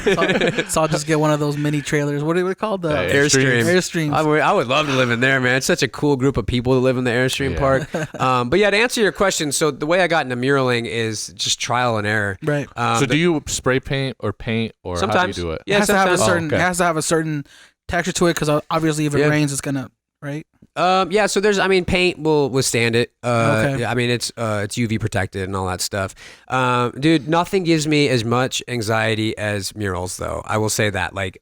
Speaker 2: so I'll just get one of those mini trailers. What are they called? The
Speaker 1: Airstreams.
Speaker 2: Airstreams.
Speaker 5: I would love to live in there, man. It's such a cool group of people that live in the Airstream Park. But yeah, to answer your question, so the way I got into muraling is just trial and error.
Speaker 2: Right.
Speaker 1: So do you spray paint or
Speaker 5: Sometimes.
Speaker 1: how do you do it?
Speaker 5: Yeah,
Speaker 2: it has to have a certain.
Speaker 1: okay.
Speaker 2: It has to have a certain texture to it because obviously if it rains, it's gonna right.
Speaker 5: So there's, paint will withstand it.
Speaker 2: Okay.
Speaker 5: Yeah, it's UV protected and all that stuff. Dude, nothing gives me as much anxiety as murals, though. I will say that. Like,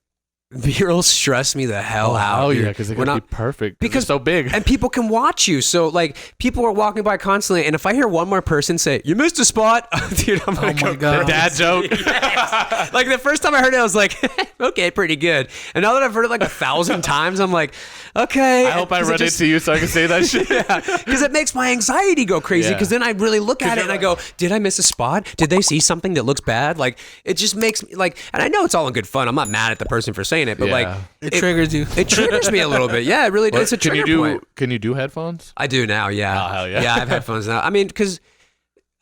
Speaker 5: murals stress me the hell out.
Speaker 1: Oh
Speaker 5: dude.
Speaker 1: yeah, because they're gonna be perfect.
Speaker 5: Because
Speaker 1: they're so big,
Speaker 5: and people can watch you. So like, people are walking by constantly, and if I hear one more person say, "You missed a spot," dude, I'm gonna go.
Speaker 2: God.
Speaker 1: dad joke.
Speaker 5: Yes. Like the first time I heard it, I was like, "Okay, pretty good." And now that I've heard it like 1,000 times, I'm like, "Okay."
Speaker 1: I hope I run into you so I can say that shit.
Speaker 5: Because it makes my anxiety go crazy. Because then I really look at it and I go, "Did I miss a spot? Did they see something that looks bad?" Like it just makes me like, and I know it's all in good fun. I'm not mad at the person for saying it, but like.
Speaker 2: It triggers you.
Speaker 5: It triggers me a little bit. Yeah, it really does. It's a trigger point.
Speaker 1: Can you do headphones?
Speaker 5: I do now. Yeah.
Speaker 1: Oh, hell yeah.
Speaker 5: Yeah, I have headphones now. Because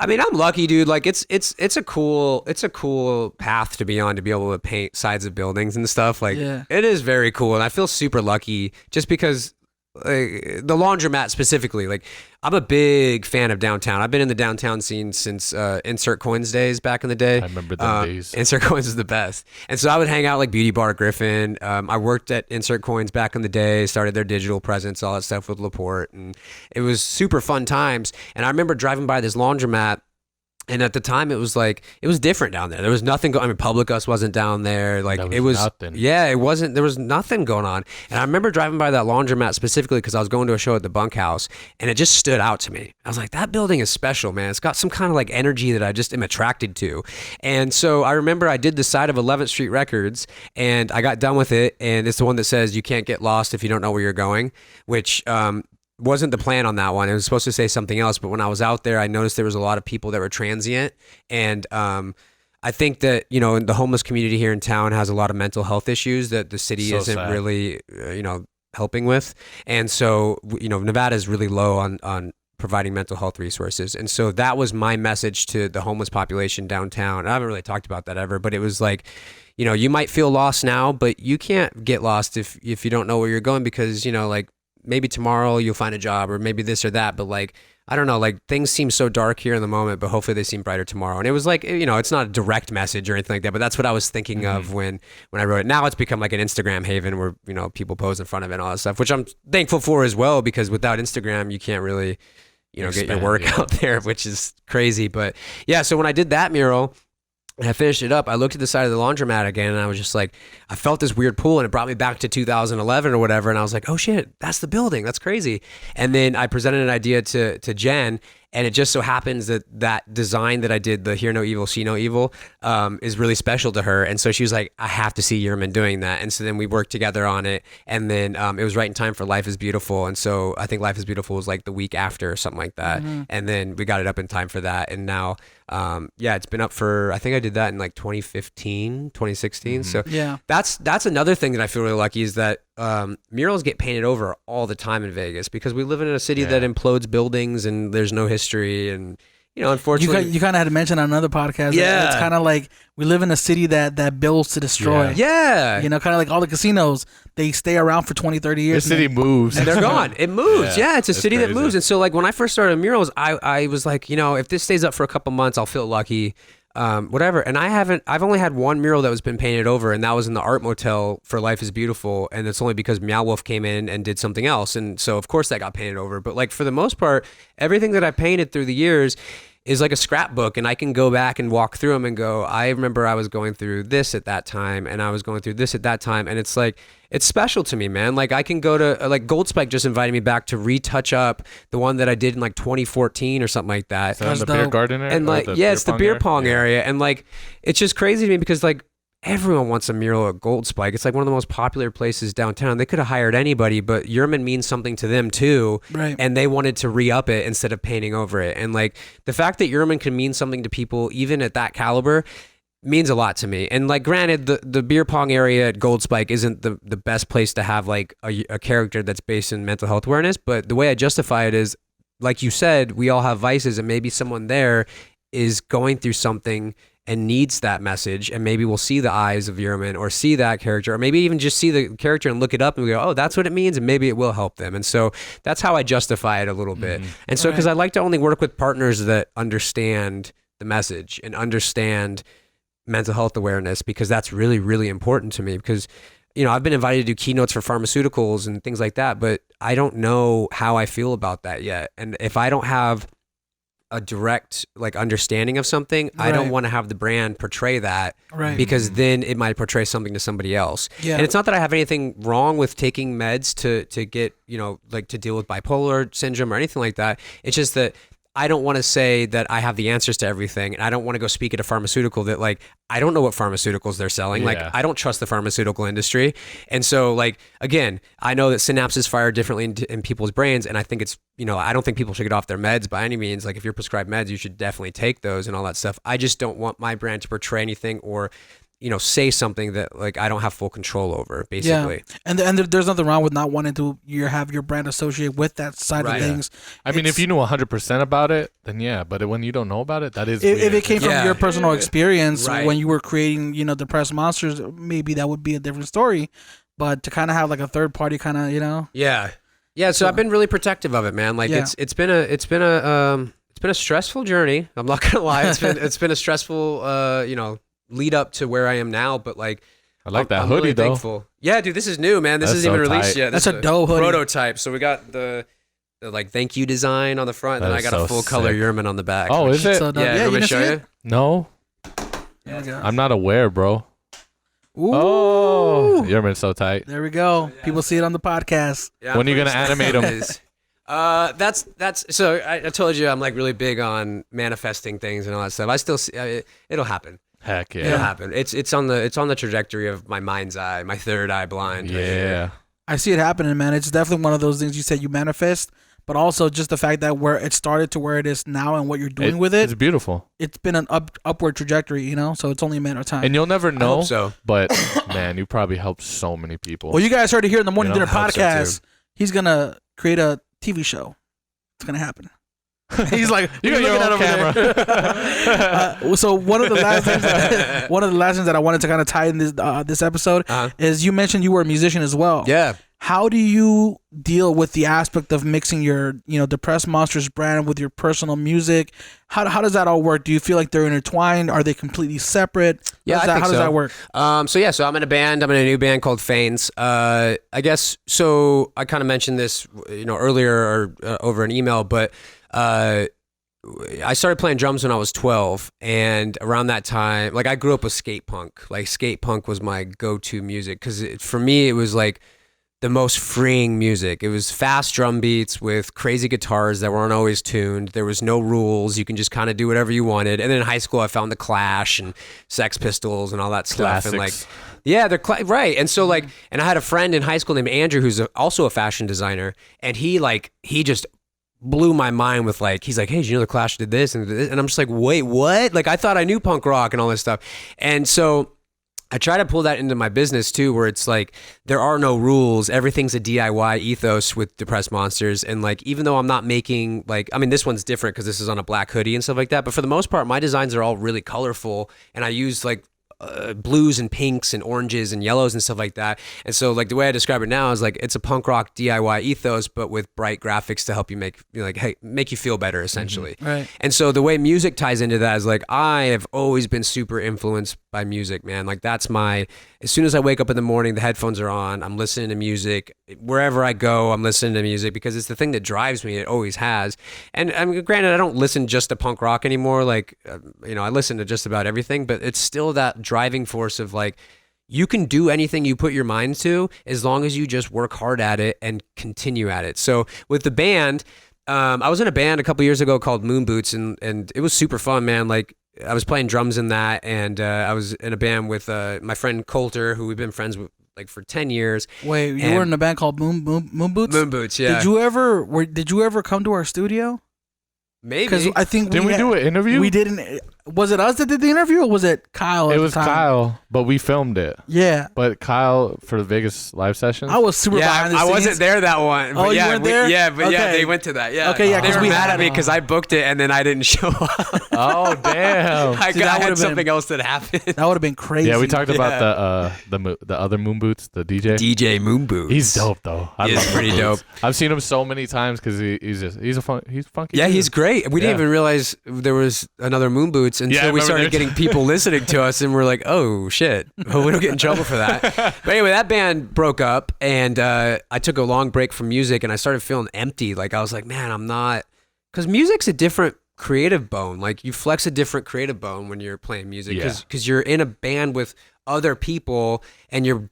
Speaker 5: I'm lucky, dude. Like it's a cool path to be on to be able to paint sides of buildings and stuff. Like it is very cool, and I feel super lucky just because. The laundromat specifically, like I'm a big fan of downtown. I've been in the downtown scene since Insert Coins days back in the day.
Speaker 1: I remember those days.
Speaker 5: Insert Coins is the best. And so I would hang out like Beauty Bar Griffin. I worked at Insert Coins back in the day, started their digital presence, all that stuff with Laporte. And it was super fun times. And I remember driving by this laundromat. And at the time, it was different down there. There was nothing going. Publicus wasn't down there. Like it was
Speaker 1: nothing.
Speaker 5: Yeah, it wasn't. There was nothing going on. And I remember driving by that laundromat specifically because I was going to a show at the Bunkhouse, and it just stood out to me. I was like, that building is special, man. It's got some kind of like energy that I just am attracted to. And so I remember I did the side of 11th Street Records, and I got done with it. And it's the one that says you can't get lost if you don't know where you're going, which wasn't the plan on that one. It was supposed to say something else, but when I was out there, I noticed there was a lot of people that were transient, and I think that the homeless community here in town has a lot of mental health issues that the city isn't really helping with, and so Nevada is really low on providing mental health resources, and so that was my message to the homeless population downtown. I haven't really talked about that ever, but it was like, you might feel lost now, but you can't get lost if you don't know where you're going, because like. Maybe tomorrow you'll find a job, or maybe this or that. But like, I don't know, like things seem so dark here in the moment, but hopefully they seem brighter tomorrow. And it was like, it's not a direct message or anything like that, but that's what I was thinking of when I wrote it. Now it's become like an Instagram haven where, people pose in front of it and all that stuff, which I'm thankful for as well, because without Instagram, you can't really, get your work out there, which is crazy. But yeah, so when I did that mural, and I finished it up, I looked at the side of the laundromat again, and I was just like, I felt this weird pull, and it brought me back to 2011 or whatever, and I was like, oh shit, that's the building, that's crazy. And then I presented an idea to Jen, And it just so happens that design that I did, the Hear No Evil, See No Evil, is really special to her. And so she was like, I have to see Yerman doing that. And so then we worked together on it. And then it was right in time for Life is Beautiful. And so I think Life is Beautiful was like the week after or something like that. And then we got it up in time for that. And now, it's been up for, I think I did that in like 2015, 2016. So that's another thing that I feel really lucky is that murals get painted over all the time in Vegas because we live in a city that implodes buildings and there's no history. And, unfortunately.
Speaker 2: You kind of had to mention on another podcast. Yeah. It's kind of like we live in a city that builds to destroy.
Speaker 5: Yeah.
Speaker 2: Kind of like all the casinos, they stay around for 20, 30 years.
Speaker 1: The city moves.
Speaker 5: And they're gone. It moves. Yeah, it's a city that moves. And so like when I first started murals, I was like, if this stays up for a couple months, I'll feel lucky. Whatever. And I've only had one mural that was been painted over, and that was in the Art Motel for Life is Beautiful. And it's only because Meow Wolf came in and did something else. And so of course that got painted over. But like for the most part, everything that I painted through the years is like a scrapbook, and I can go back and walk through them and go, I remember I was going through this at that time, and I was going through this at that time. And it's like, it's special to me, man. Like I can go to, like Gold Spike just invited me back to retouch up the one that I did in like 2014 or something like that.
Speaker 1: So in the beer garden area?
Speaker 5: And like, it's the beer pong area. And like, it's just crazy to me because like, everyone wants a mural at Gold Spike. It's like one of the most popular places downtown. They could have hired anybody, but Yerman means something to them too.
Speaker 2: Right.
Speaker 5: And they wanted to re-up it instead of painting over it. And like the fact that Yerman can mean something to people, even at that caliber, means a lot to me. And like, granted, the beer pong area at Gold Spike isn't the best place to have like a character that's based in mental health awareness. But the way I justify it is, like you said, we all have vices, and maybe someone there is going through something and needs that message, and maybe we'll see the eyes of Yerman or see that character, or maybe even just see the character and look it up and we go, oh, that's what it means, and maybe it will help them. And so that's how I justify it a little bit. And so because I like to only work with partners that understand the message and understand mental health awareness, because that's really, really important to me. Because I've been invited to do keynotes for pharmaceuticals and things like that, but I don't know how I feel about that yet. And if I don't have a direct like understanding of something, I don't want to have the brand portray that, because then it might portray something to somebody else. And it's not that I have anything wrong with taking meds to get, like to deal with bipolar syndrome or anything like that. It's just that I don't want to say that I have the answers to everything, and I don't want to go speak at a pharmaceutical that like, I don't know what pharmaceuticals they're selling. Like, I don't trust the pharmaceutical industry. And so like, again, I know that synapses fire differently in people's brains. And I think it's, I don't think people should get off their meds by any means. Like if you're prescribed meds, you should definitely take those and all that stuff. I just don't want my brand to portray anything or say something that like I don't have full control over, basically.
Speaker 2: Yeah. And there's nothing wrong with not wanting to have your brand associated with that side of things.
Speaker 1: I mean, if you know 100% about it, then yeah. But when you don't know about it, that is
Speaker 2: if it came from your personal experience when you were creating, Depressed Monsters, maybe that would be a different story. But to kind of have like a third party kind of,
Speaker 5: Yeah. So I've been really protective of it, man. Like it's been a stressful journey. I'm not gonna lie. It's been a stressful, lead up to where I am now, but like
Speaker 1: I like that
Speaker 5: I'm
Speaker 1: hoodie
Speaker 5: really
Speaker 1: though.
Speaker 5: Thankful. Yeah, dude, this is new, man. This isn't even released yet.
Speaker 2: That's a dope hoodie.
Speaker 5: Prototype. So we got the like thank you design on the front, and then I got a full color Yerman on the back.
Speaker 1: Oh, is it?
Speaker 2: So
Speaker 5: yeah, let me show you.
Speaker 1: No, I'm not aware, bro.
Speaker 2: Ooh.
Speaker 1: Oh, Yerman's so tight.
Speaker 2: There we go. People see it on the podcast.
Speaker 5: Yeah,
Speaker 1: when are you gonna animate them?
Speaker 5: That's so I told you I'm like really big on manifesting things and all that stuff. I still see it'll happen.
Speaker 1: Heck yeah,
Speaker 5: it'll happen. It's on the trajectory of my mind's eye, my third eye blind.
Speaker 1: Yeah,
Speaker 2: I see it happening, man. It's definitely one of those things you said you manifest, but also just the fact that where it started to where it is now and what you're doing with it.
Speaker 1: It's beautiful.
Speaker 2: It's been an upward trajectory, so it's only a matter of time.
Speaker 1: And you'll never know.
Speaker 5: I hope so.
Speaker 1: But man, you probably helped so many people.
Speaker 2: Well, you guys heard it here in the Morning Dinner podcast.
Speaker 5: So
Speaker 2: he's gonna create a TV show. It's gonna happen. He's like,
Speaker 1: you got your own camera.
Speaker 2: So one of the last things that I wanted to kind of tie in this episode is you mentioned you were a musician as well.
Speaker 5: Yeah.
Speaker 2: How do you deal with the aspect of mixing your, Depressed Monsters brand with your personal music? How does that all work? Do you feel like they're intertwined? Are they completely separate?
Speaker 5: Yeah,
Speaker 2: how does that work?
Speaker 5: So I'm in a band. I'm in a new band called Fanes. I guess so. I kind of mentioned this, earlier or over an email, but I started playing drums when I was 12, and around that time, like I grew up with skate punk. Like skate punk was my go-to music because for me it was like the most freeing music. It was fast drum beats with crazy guitars that weren't always tuned. There was no rules. You can just kind of do whatever you wanted. And then in high school, I found the Clash and Sex Pistols and all that stuff.
Speaker 1: Classics.
Speaker 5: And like, yeah, they're right. And so like, and I had a friend in high school named Andrew, who's also a fashion designer, and he just blew my mind with like, he's like, hey, did you know the Clash did this and this? And I'm just like, wait, what? Like, I thought I knew punk rock and all this stuff. And so I try to pull that into my business too, where it's like, there are no rules. Everything's a DIY ethos with Depressed Monsters. And like, even though I'm not making like, I mean, this one's different because this is on a black hoodie and stuff like that. But for the most part, my designs are all really colorful. And I use like blues and pinks and oranges and yellows and stuff like that. And so like the way I describe it now is like, it's a punk rock DIY ethos, but with bright graphics to help you make you feel better essentially.
Speaker 2: Mm-hmm. Right.
Speaker 5: And so the way music ties into that is like, I have always been super influenced by music, man. Like that's as soon as I wake up in the morning, the headphones are on, I'm listening to music. Wherever I go, I'm listening to music because it's the thing that drives me. It always has. And I mean, granted, I don't listen just to punk rock anymore. Like, I listen to just about everything, but it's still that driving force of like, you can do anything you put your mind to as long as you just work hard at it and continue at it. So with the band, I was in a band a couple years ago called Moon Boots, and it was super fun, man. Like I was playing drums in that, and I was in a band with my friend Coulter, who we've been friends with like for 10 years.
Speaker 2: Wait, you were in a band called Moon Boots?
Speaker 5: Moon Boots, yeah.
Speaker 2: Did you ever come to our studio?
Speaker 5: Maybe.
Speaker 2: Because I think
Speaker 1: Didn't we do an interview?
Speaker 2: We didn't. Was it us that did the interview, or was it Kyle?
Speaker 1: It was Kyle, but we filmed it.
Speaker 2: Yeah.
Speaker 1: But Kyle for the Vegas live sessions.
Speaker 2: I was super behind the
Speaker 5: I
Speaker 2: scenes.
Speaker 5: wasn't there that one. But
Speaker 2: Oh, you weren't there?
Speaker 5: Yeah, but yeah,
Speaker 2: Okay.
Speaker 5: they went to that. Yeah.
Speaker 2: Okay, yeah,
Speaker 5: They
Speaker 2: 'cause
Speaker 5: were
Speaker 2: we
Speaker 5: mad
Speaker 2: had
Speaker 5: at me because I booked it and then I didn't show up.
Speaker 1: Oh damn!
Speaker 5: I
Speaker 2: See, that
Speaker 5: had
Speaker 2: would've
Speaker 5: something
Speaker 2: been-
Speaker 5: else that happened.
Speaker 2: That would have been crazy.
Speaker 1: Yeah, we talked about the other Moon Boots, the DJ.
Speaker 5: DJ Moon Boots.
Speaker 1: He's dope though. I
Speaker 5: He is
Speaker 1: love
Speaker 5: pretty
Speaker 1: Moon Boots.
Speaker 5: dope.
Speaker 1: I've seen him so many times because he's funky.
Speaker 5: Yeah,
Speaker 1: dude.
Speaker 5: he's great. We didn't
Speaker 1: Yeah.
Speaker 5: even realize there was another Moon Boots until
Speaker 1: Yeah, I
Speaker 5: we
Speaker 1: remember
Speaker 5: started
Speaker 1: there-
Speaker 5: getting people listening to us, and we're like, "Oh shit, oh, we don't get in trouble for that." But anyway, that band broke up, and I took a long break from music, and I started feeling empty. Like I was like, "Man, I'm not," because music's a different creative bone. Like you flex a different creative bone when you're playing music, because you're in a band with other people, and you're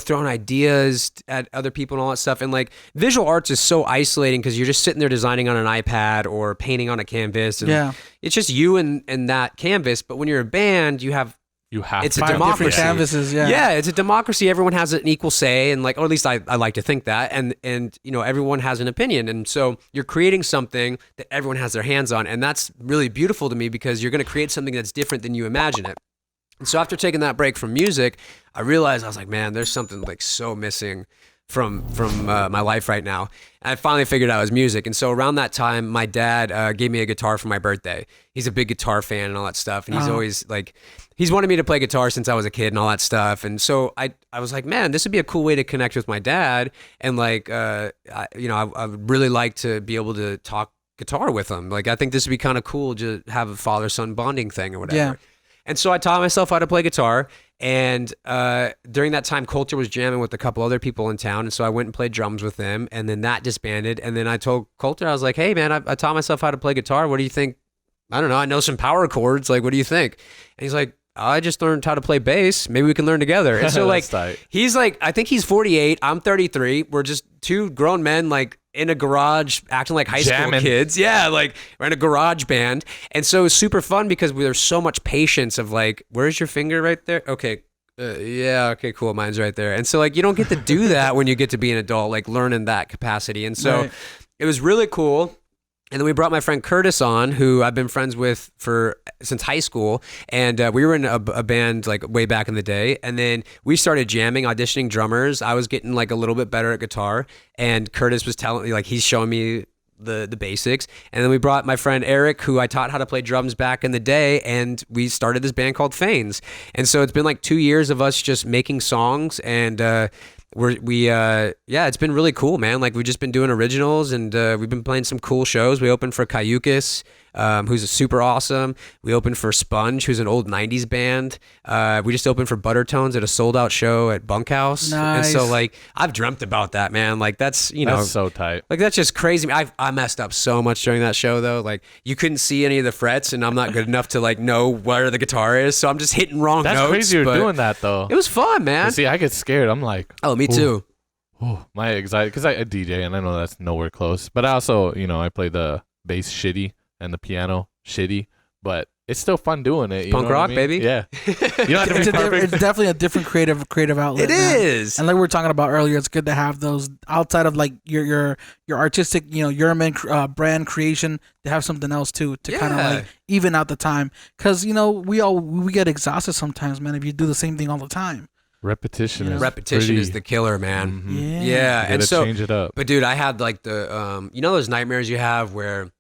Speaker 5: throwing ideas at other people and all that stuff. And like visual arts is so isolating because you're just sitting there designing on an iPad or painting on a canvas. And it's just you and that canvas. But when you're a band, you have it's a
Speaker 2: five
Speaker 5: democracy.
Speaker 2: different canvases.
Speaker 5: Yeah, it's a democracy. Everyone has an equal say, and like, or at least I like to think that. And everyone has an opinion, and so you're creating something that everyone has their hands on, and that's really beautiful to me because you're going to create something that's different than you imagine it. And so after taking that break from music, I realized I was like, man, there's something like so missing from my life right now. And I finally figured out it was music. And so around that time, my dad gave me a guitar for my birthday. He's a big guitar fan and all that stuff. And he's always like, he's wanted me to play guitar since I was a kid and all that stuff. And so I was like, man, this would be a cool way to connect with my dad. And like, I would really like to be able to talk guitar with him. Like, I think this would be kind of cool to have a father-son bonding thing or whatever.
Speaker 2: Yeah.
Speaker 5: And so I taught myself how to play guitar. And during that time, Coulter was jamming with a couple other people in town. And so I went and played drums with them. And then that disbanded. And then I told Coulter, I was like, hey, man, I taught myself how to play guitar. What do you think? I don't know. I know some power chords. Like, what do you think? And he's like, I just learned how to play bass. Maybe we can learn together. And so like, he's like, I think he's 48. I'm 33. We're just two grown men, like, in a garage acting like high school kids. Yeah, like we're in a garage band. And so it's super fun because there's so much patience of like, where's your finger right there? Okay. Okay, cool. Mine's right there. And so like, you don't get to do that when you get to be an adult, like learn in that capacity. And so it was really cool. And then we brought my friend Curtis on, who I've been friends with since high school. And we were in a band like way back in the day. And then we started jamming, auditioning drummers. I was getting like a little bit better at guitar. And Curtis was telling me, like, he's showing me the basics. And then we brought my friend Eric, who I taught how to play drums back in the day. And we started this band called Fanes. And so it's been like 2 years of us just making songs. And it's been really cool, man. Like we've just been doing originals and we've been playing some cool shows. We opened for Cayucas, who's super awesome. We opened for Sponge, who's an old 90s band. We just opened for Buttertones at a sold out show at Bunkhouse.
Speaker 2: Nice.
Speaker 5: And so like I've dreamt about that, man. Like that's,
Speaker 1: that's so tight.
Speaker 5: Like that's just crazy. I messed up so much during that show though. Like you couldn't see any of the frets and I'm not good enough to like know where the guitar is. So I'm just hitting wrong notes.
Speaker 1: That's crazy you're doing that though.
Speaker 5: It was fun, man.
Speaker 1: See, I get scared. I'm like,
Speaker 5: oh, me too.
Speaker 1: Oh, my anxiety, because I DJ and I know that's nowhere close. But I also, I play the bass shitty and the piano shitty. But it's still fun doing it.
Speaker 5: Punk rock, baby.
Speaker 1: Yeah. You don't have to be perfect.
Speaker 2: It's definitely a different creative outlet.
Speaker 5: It is.
Speaker 2: And like we were talking about earlier, it's good to have those outside of like your artistic, Yerman brand creation, to have something else too, to kind of like even out the time. Because we get exhausted sometimes, man, if you do the same thing all the time.
Speaker 1: Repetition
Speaker 5: is the killer, man.
Speaker 1: Mm-hmm.
Speaker 5: Yeah.
Speaker 1: And so change it up.
Speaker 5: But dude, I had like the those nightmares you have where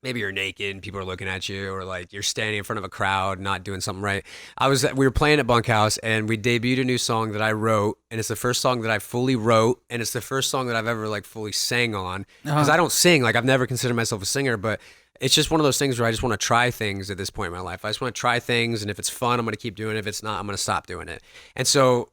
Speaker 5: maybe you're naked and people are looking at you, or like you're standing in front of a crowd not doing something right. We were playing at Bunkhouse and we debuted a new song that I wrote, and it's the first song that I fully wrote, and it's the first song that I've ever like fully sang on, because I don't sing. Like, I've never considered myself a singer, but it's just one of those things where I just want to try things at this point in my life. I just want to try things, and if it's fun, I'm going to keep doing it. If it's not, I'm going to stop doing it. And so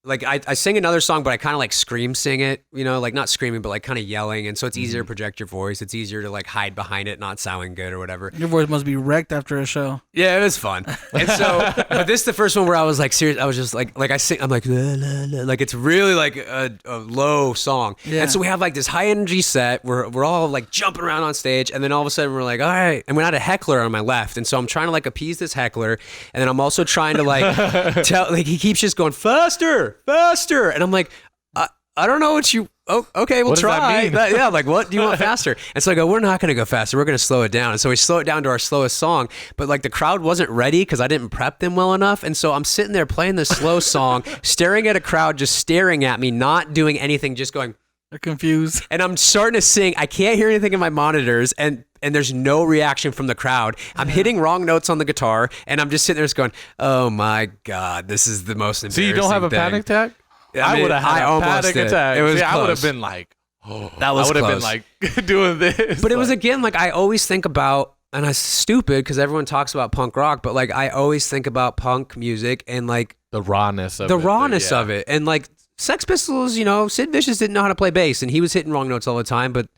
Speaker 5: like I sing another song, but I kind of like scream sing it, like not screaming, but like kind of yelling. And so it's easier to project your voice. It's easier to like hide behind it, not sounding good or whatever.
Speaker 2: Your voice must be wrecked after a show.
Speaker 5: Yeah, it was fun. And so, but this is the first one where I was like serious. I was just like I sing, I'm like, la, la, la. Like it's really like a low song. Yeah. And so we have like this high energy set. We're all like jumping around on stage. And then all of a sudden we're like, all right. And we had a heckler on my left. And so I'm trying to like appease this heckler. And then I'm also trying to like tell, like he keeps just going faster. And I'm like, I don't know what you. Oh, okay, we'll try. Yeah, like what do you want faster? And so I go, we're not going to go faster. We're going to slow it down. And so we slow it down to our slowest song. But like the crowd wasn't ready because I didn't prep them well enough. And so I'm sitting there playing this slow song, staring at a crowd, just staring at me, not doing anything, just going.
Speaker 2: They're confused.
Speaker 5: And I'm starting to sing. I can't hear anything in my monitors, and there's no reaction from the crowd. I'm hitting wrong notes on the guitar, and I'm just sitting there just going, oh my God, this is the most embarrassing thing.
Speaker 1: So you don't have a panic attack? I would have had a panic attack.
Speaker 5: It was
Speaker 1: I would have been like,
Speaker 5: that was
Speaker 1: I would have been like doing this.
Speaker 5: But it was again, like I always think about, and I'm stupid because everyone talks about punk rock, but like I always think about punk music and like
Speaker 1: the rawness of
Speaker 5: it. And like Sex Pistols, Sid Vicious didn't know how to play bass, and he was hitting wrong notes all the time, but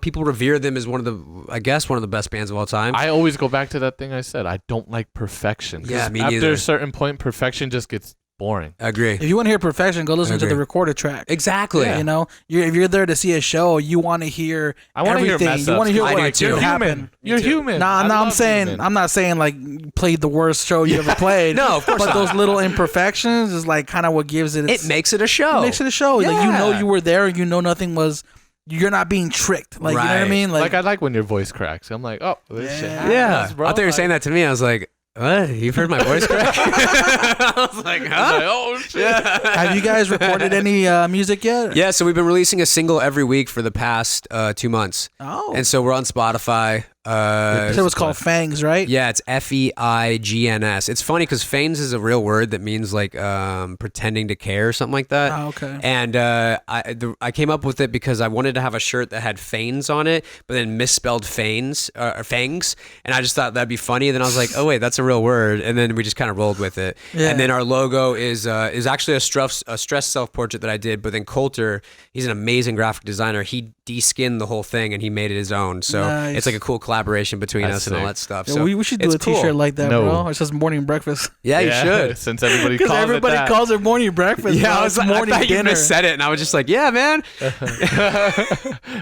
Speaker 5: people revere them as one of the best bands of all time.
Speaker 1: I always go back to that thing I said. I don't like perfection.
Speaker 5: Yeah, me
Speaker 1: after
Speaker 5: neither.
Speaker 1: a certain point, perfection just gets boring.
Speaker 5: I agree.
Speaker 2: If you want to hear perfection, go listen to the recorded track.
Speaker 5: Exactly.
Speaker 2: Yeah. If you're there to see a show, you want to hear everything. You want to hear what happened.
Speaker 1: You're human.
Speaker 2: I'm not saying like you played the worst show you ever played.
Speaker 5: No, of course not.
Speaker 2: But those little imperfections is like kind of what gives it.
Speaker 5: It makes it a show.
Speaker 2: It makes it a show.
Speaker 5: Yeah.
Speaker 2: Like you were there, and nothing was. You're not being tricked. Like
Speaker 5: right.
Speaker 2: You know what I mean?
Speaker 1: Like I like when your voice cracks. I'm like, oh, this shit happens,
Speaker 5: yeah.
Speaker 1: bro.
Speaker 5: I thought you were saying that to me. I was like, what? You've heard my voice crack? I was like, huh?
Speaker 1: Oh shit.
Speaker 2: Have you guys recorded any music yet?
Speaker 5: Yeah, so we've been releasing a single every week for the past 2 months.
Speaker 2: Oh.
Speaker 5: And so we're on Spotify.
Speaker 2: So it was called Fangs, right?
Speaker 5: Yeah, it's FEIGNS. It's funny because Fangs is a real word that means like pretending to care or something like that.
Speaker 2: Oh, okay.
Speaker 5: And I came up with it because I wanted to have a shirt that had Fanes on it, but then misspelled Fangs. And I just thought that'd be funny. And then I was like, oh wait, that's a real word. And then we just kind of rolled with it. Yeah. And then our logo is actually a stress self-portrait that I did. But then Coulter, he's an amazing graphic designer. He de-skinned the whole thing and he made it his own. So nice. It's like a cool collaboration between us and all that stuff.
Speaker 2: Yeah,
Speaker 5: so
Speaker 2: we should do a t-shirt
Speaker 5: cool.
Speaker 2: like that, bro. It says morning breakfast.
Speaker 5: Yeah, you should.
Speaker 1: Since everybody
Speaker 2: calls it morning breakfast.
Speaker 5: Yeah,
Speaker 2: bro.
Speaker 5: I thought you missaid it, and I was just like, yeah, man.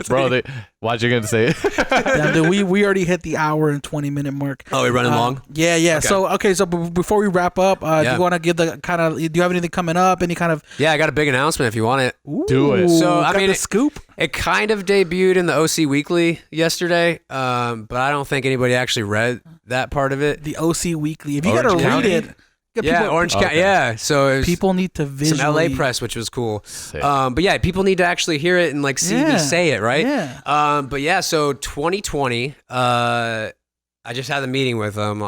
Speaker 1: Bro, why'd you gonna say it?
Speaker 2: Damn, dude, we already hit the hour and 20-minute mark.
Speaker 5: Oh, we're running long?
Speaker 2: Yeah. Okay. So before we wrap up, do you want to give do you have anything coming up? Any kind of?
Speaker 5: Yeah, I got a big announcement if you want it.
Speaker 2: Ooh,
Speaker 1: do it.
Speaker 5: So I mean,
Speaker 2: the scoop.
Speaker 5: It kind of debuted in the OC Weekly yesterday, but I don't think anybody actually read that part of it.
Speaker 2: The OC Weekly. If you got to read it.
Speaker 5: Orange County. Yeah, so
Speaker 2: people need to visually
Speaker 5: some LA press, which was cool. But yeah, people need to actually hear it and like see me say it, right?
Speaker 2: Yeah.
Speaker 5: But yeah, so 2020. I just had a meeting with them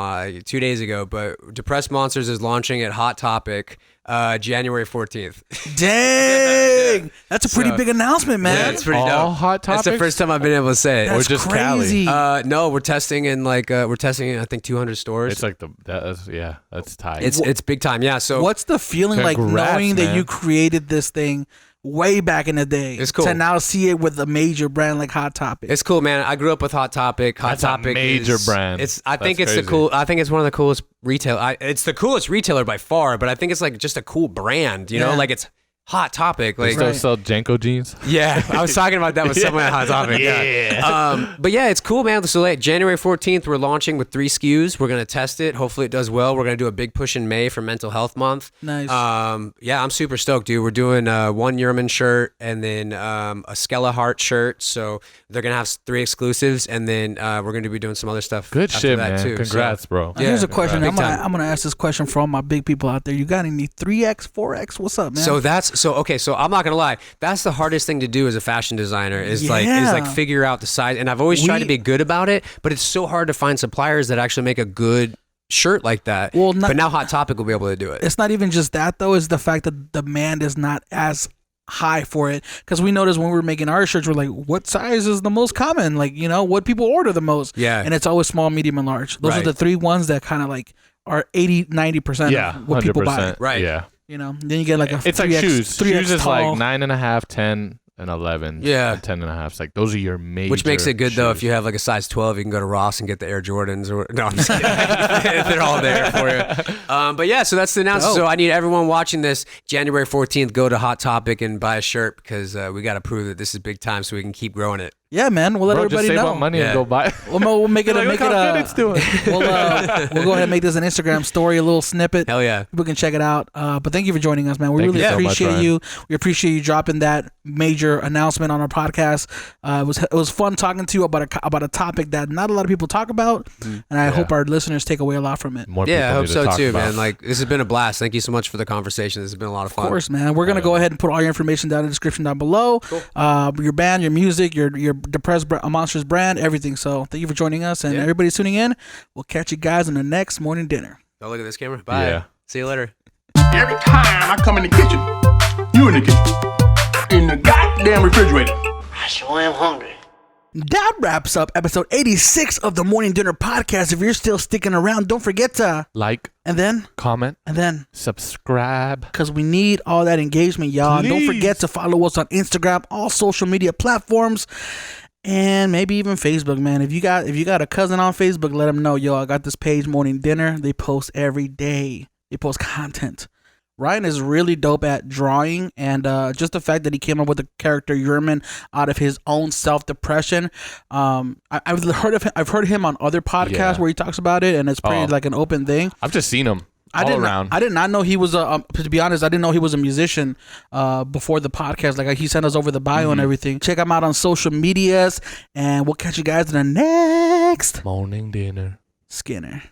Speaker 5: 2 days ago. But Depressed Monsters is launching at Hot Topic January 14th.
Speaker 2: Dang, that's a pretty big announcement, man.
Speaker 5: Yeah, it's pretty dope.
Speaker 1: Hot Topics.
Speaker 5: That's the first time I've been able to say it.
Speaker 2: That's
Speaker 1: or just
Speaker 2: crazy.
Speaker 1: Cali.
Speaker 5: No, we're testing in I think 200 stores.
Speaker 1: It's like that's tight.
Speaker 5: It's big time. Yeah. So
Speaker 2: what's the feeling like knowing that you created this thing way back in the day?
Speaker 5: It's cool
Speaker 2: to now see it with a major brand like Hot Topic.
Speaker 5: It's cool, man. I grew up with Hot Topic.
Speaker 1: That's a major brand.
Speaker 5: I think it's one of the coolest retail. It's the coolest retailer by far, but I think it's like just a cool brand. You know, like it's Hot Topic. Like,
Speaker 1: still sell Janko jeans.
Speaker 5: Yeah, I was talking about that with someone at Hot Topic. Yeah. But yeah, it's cool, man. So like January 14th, we're launching with 3 SKUs. We're gonna test it. Hopefully, it does well. We're gonna do a big push in May for Mental Health Month.
Speaker 2: Nice.
Speaker 5: Yeah, I'm super stoked, dude. We're doing one Yerman shirt and then a Skella Heart shirt. So they're gonna have 3 exclusives, and then we're gonna be doing some other stuff.
Speaker 1: Good shit,
Speaker 5: that
Speaker 1: man.
Speaker 5: too.
Speaker 1: Congrats, bro.
Speaker 2: Yeah, here's a question.
Speaker 5: Big time.
Speaker 2: I'm gonna ask this question for all my big people out there. You got any 3X, 4X? What's up, man?
Speaker 5: So I'm not gonna lie. That's the hardest thing to do as a fashion designer is like figure out the size. And I've always tried to be good about it, but it's so hard to find suppliers that actually make a good shirt like that.
Speaker 2: Well,
Speaker 5: but now Hot Topic will be able to do it.
Speaker 2: It's not even just that though. It's the fact that demand is not as high for it, because we noticed when we were making our shirts, we're like, what size is the most common? Like, you know, what people order the most?
Speaker 5: Yeah.
Speaker 2: And it's always small, medium, and large. Those are the 3 ones that kind of like are 80-90% of what people buy.
Speaker 5: Right.
Speaker 1: Yeah.
Speaker 2: You know, then you get like a
Speaker 1: It's
Speaker 2: 3X,
Speaker 1: like shoes.
Speaker 2: 3X
Speaker 1: Shoes is
Speaker 2: tall.
Speaker 1: like 9.5, 10, and 11.
Speaker 5: Yeah.
Speaker 1: And 10.5. It's like those are your major.
Speaker 5: Which makes it good though. If
Speaker 1: shoes.
Speaker 5: you have like a size 12, you can go to Ross and get the Air Jordans. Or no, I'm just kidding. They're all there for you. But yeah, so that's the announcement. So I need everyone watching this January 14th. Go to Hot Topic and buy a shirt, because we got to prove that this is big time, so we can keep growing it.
Speaker 2: Yeah, man. We'll let
Speaker 1: Bro,
Speaker 2: everybody
Speaker 1: just save
Speaker 2: know.
Speaker 1: up money and go buy it.
Speaker 2: We'll make it.
Speaker 1: Like,
Speaker 2: Make
Speaker 1: look
Speaker 2: it
Speaker 1: how good it's doing.
Speaker 2: We'll go ahead and make this an Instagram story, a little snippet.
Speaker 5: Hell yeah.
Speaker 2: People can check it out. But thank you for joining us, man. We
Speaker 1: Thank
Speaker 2: really
Speaker 1: you so much,
Speaker 2: appreciate
Speaker 1: Ryan.
Speaker 2: you. We appreciate you dropping that major announcement on our podcast. It was fun talking to you about a topic that not a lot of people talk about, and I hope our listeners take away a lot from it.
Speaker 1: More
Speaker 5: Yeah, I
Speaker 1: people
Speaker 5: hope
Speaker 1: need to
Speaker 5: so
Speaker 1: talk
Speaker 5: too,
Speaker 1: about.
Speaker 5: man. Like, this has been a blast. Thank you so much for the conversation. This has been a lot of fun.
Speaker 2: Of course, man. We're gonna go ahead and put all your information down in the description down below. Cool. Your band, your music, your Depressed Monsters brand, everything. So thank you for joining us, and everybody's tuning in. We'll catch you guys on the next morning dinner.
Speaker 5: Oh, look at this camera. Bye.
Speaker 1: Yeah.
Speaker 5: See you later.
Speaker 3: Every time I come in the kitchen, you in the kitchen, in the goddamn refrigerator.
Speaker 4: I sure am hungry.
Speaker 2: That wraps up episode 86 of the Morning Dinner Podcast. If you're still sticking around, don't forget to
Speaker 1: Like,
Speaker 2: and then
Speaker 1: comment, subscribe.
Speaker 2: because we need all that engagement, y'all. And don't
Speaker 1: Please.
Speaker 2: forget to follow us on Instagram, all social media platforms, and maybe even Facebook, man. If you got a cousin on Facebook, let them know, yo, I got this page, Morning Dinner. They post every day. They post content. Ryan is really dope at drawing, and just the fact that he came up with the character Yerman out of his own self-depression. I've heard him on other podcasts where he talks about it, and it's pretty like an open thing.
Speaker 1: I've just seen him around.
Speaker 2: I did not know he was to be honest, I didn't know he was a musician before the podcast. Like, he sent us over the bio and everything. Check him out on social medias, and we'll catch you guys in the next
Speaker 1: Morning dinner.
Speaker 2: Skinner.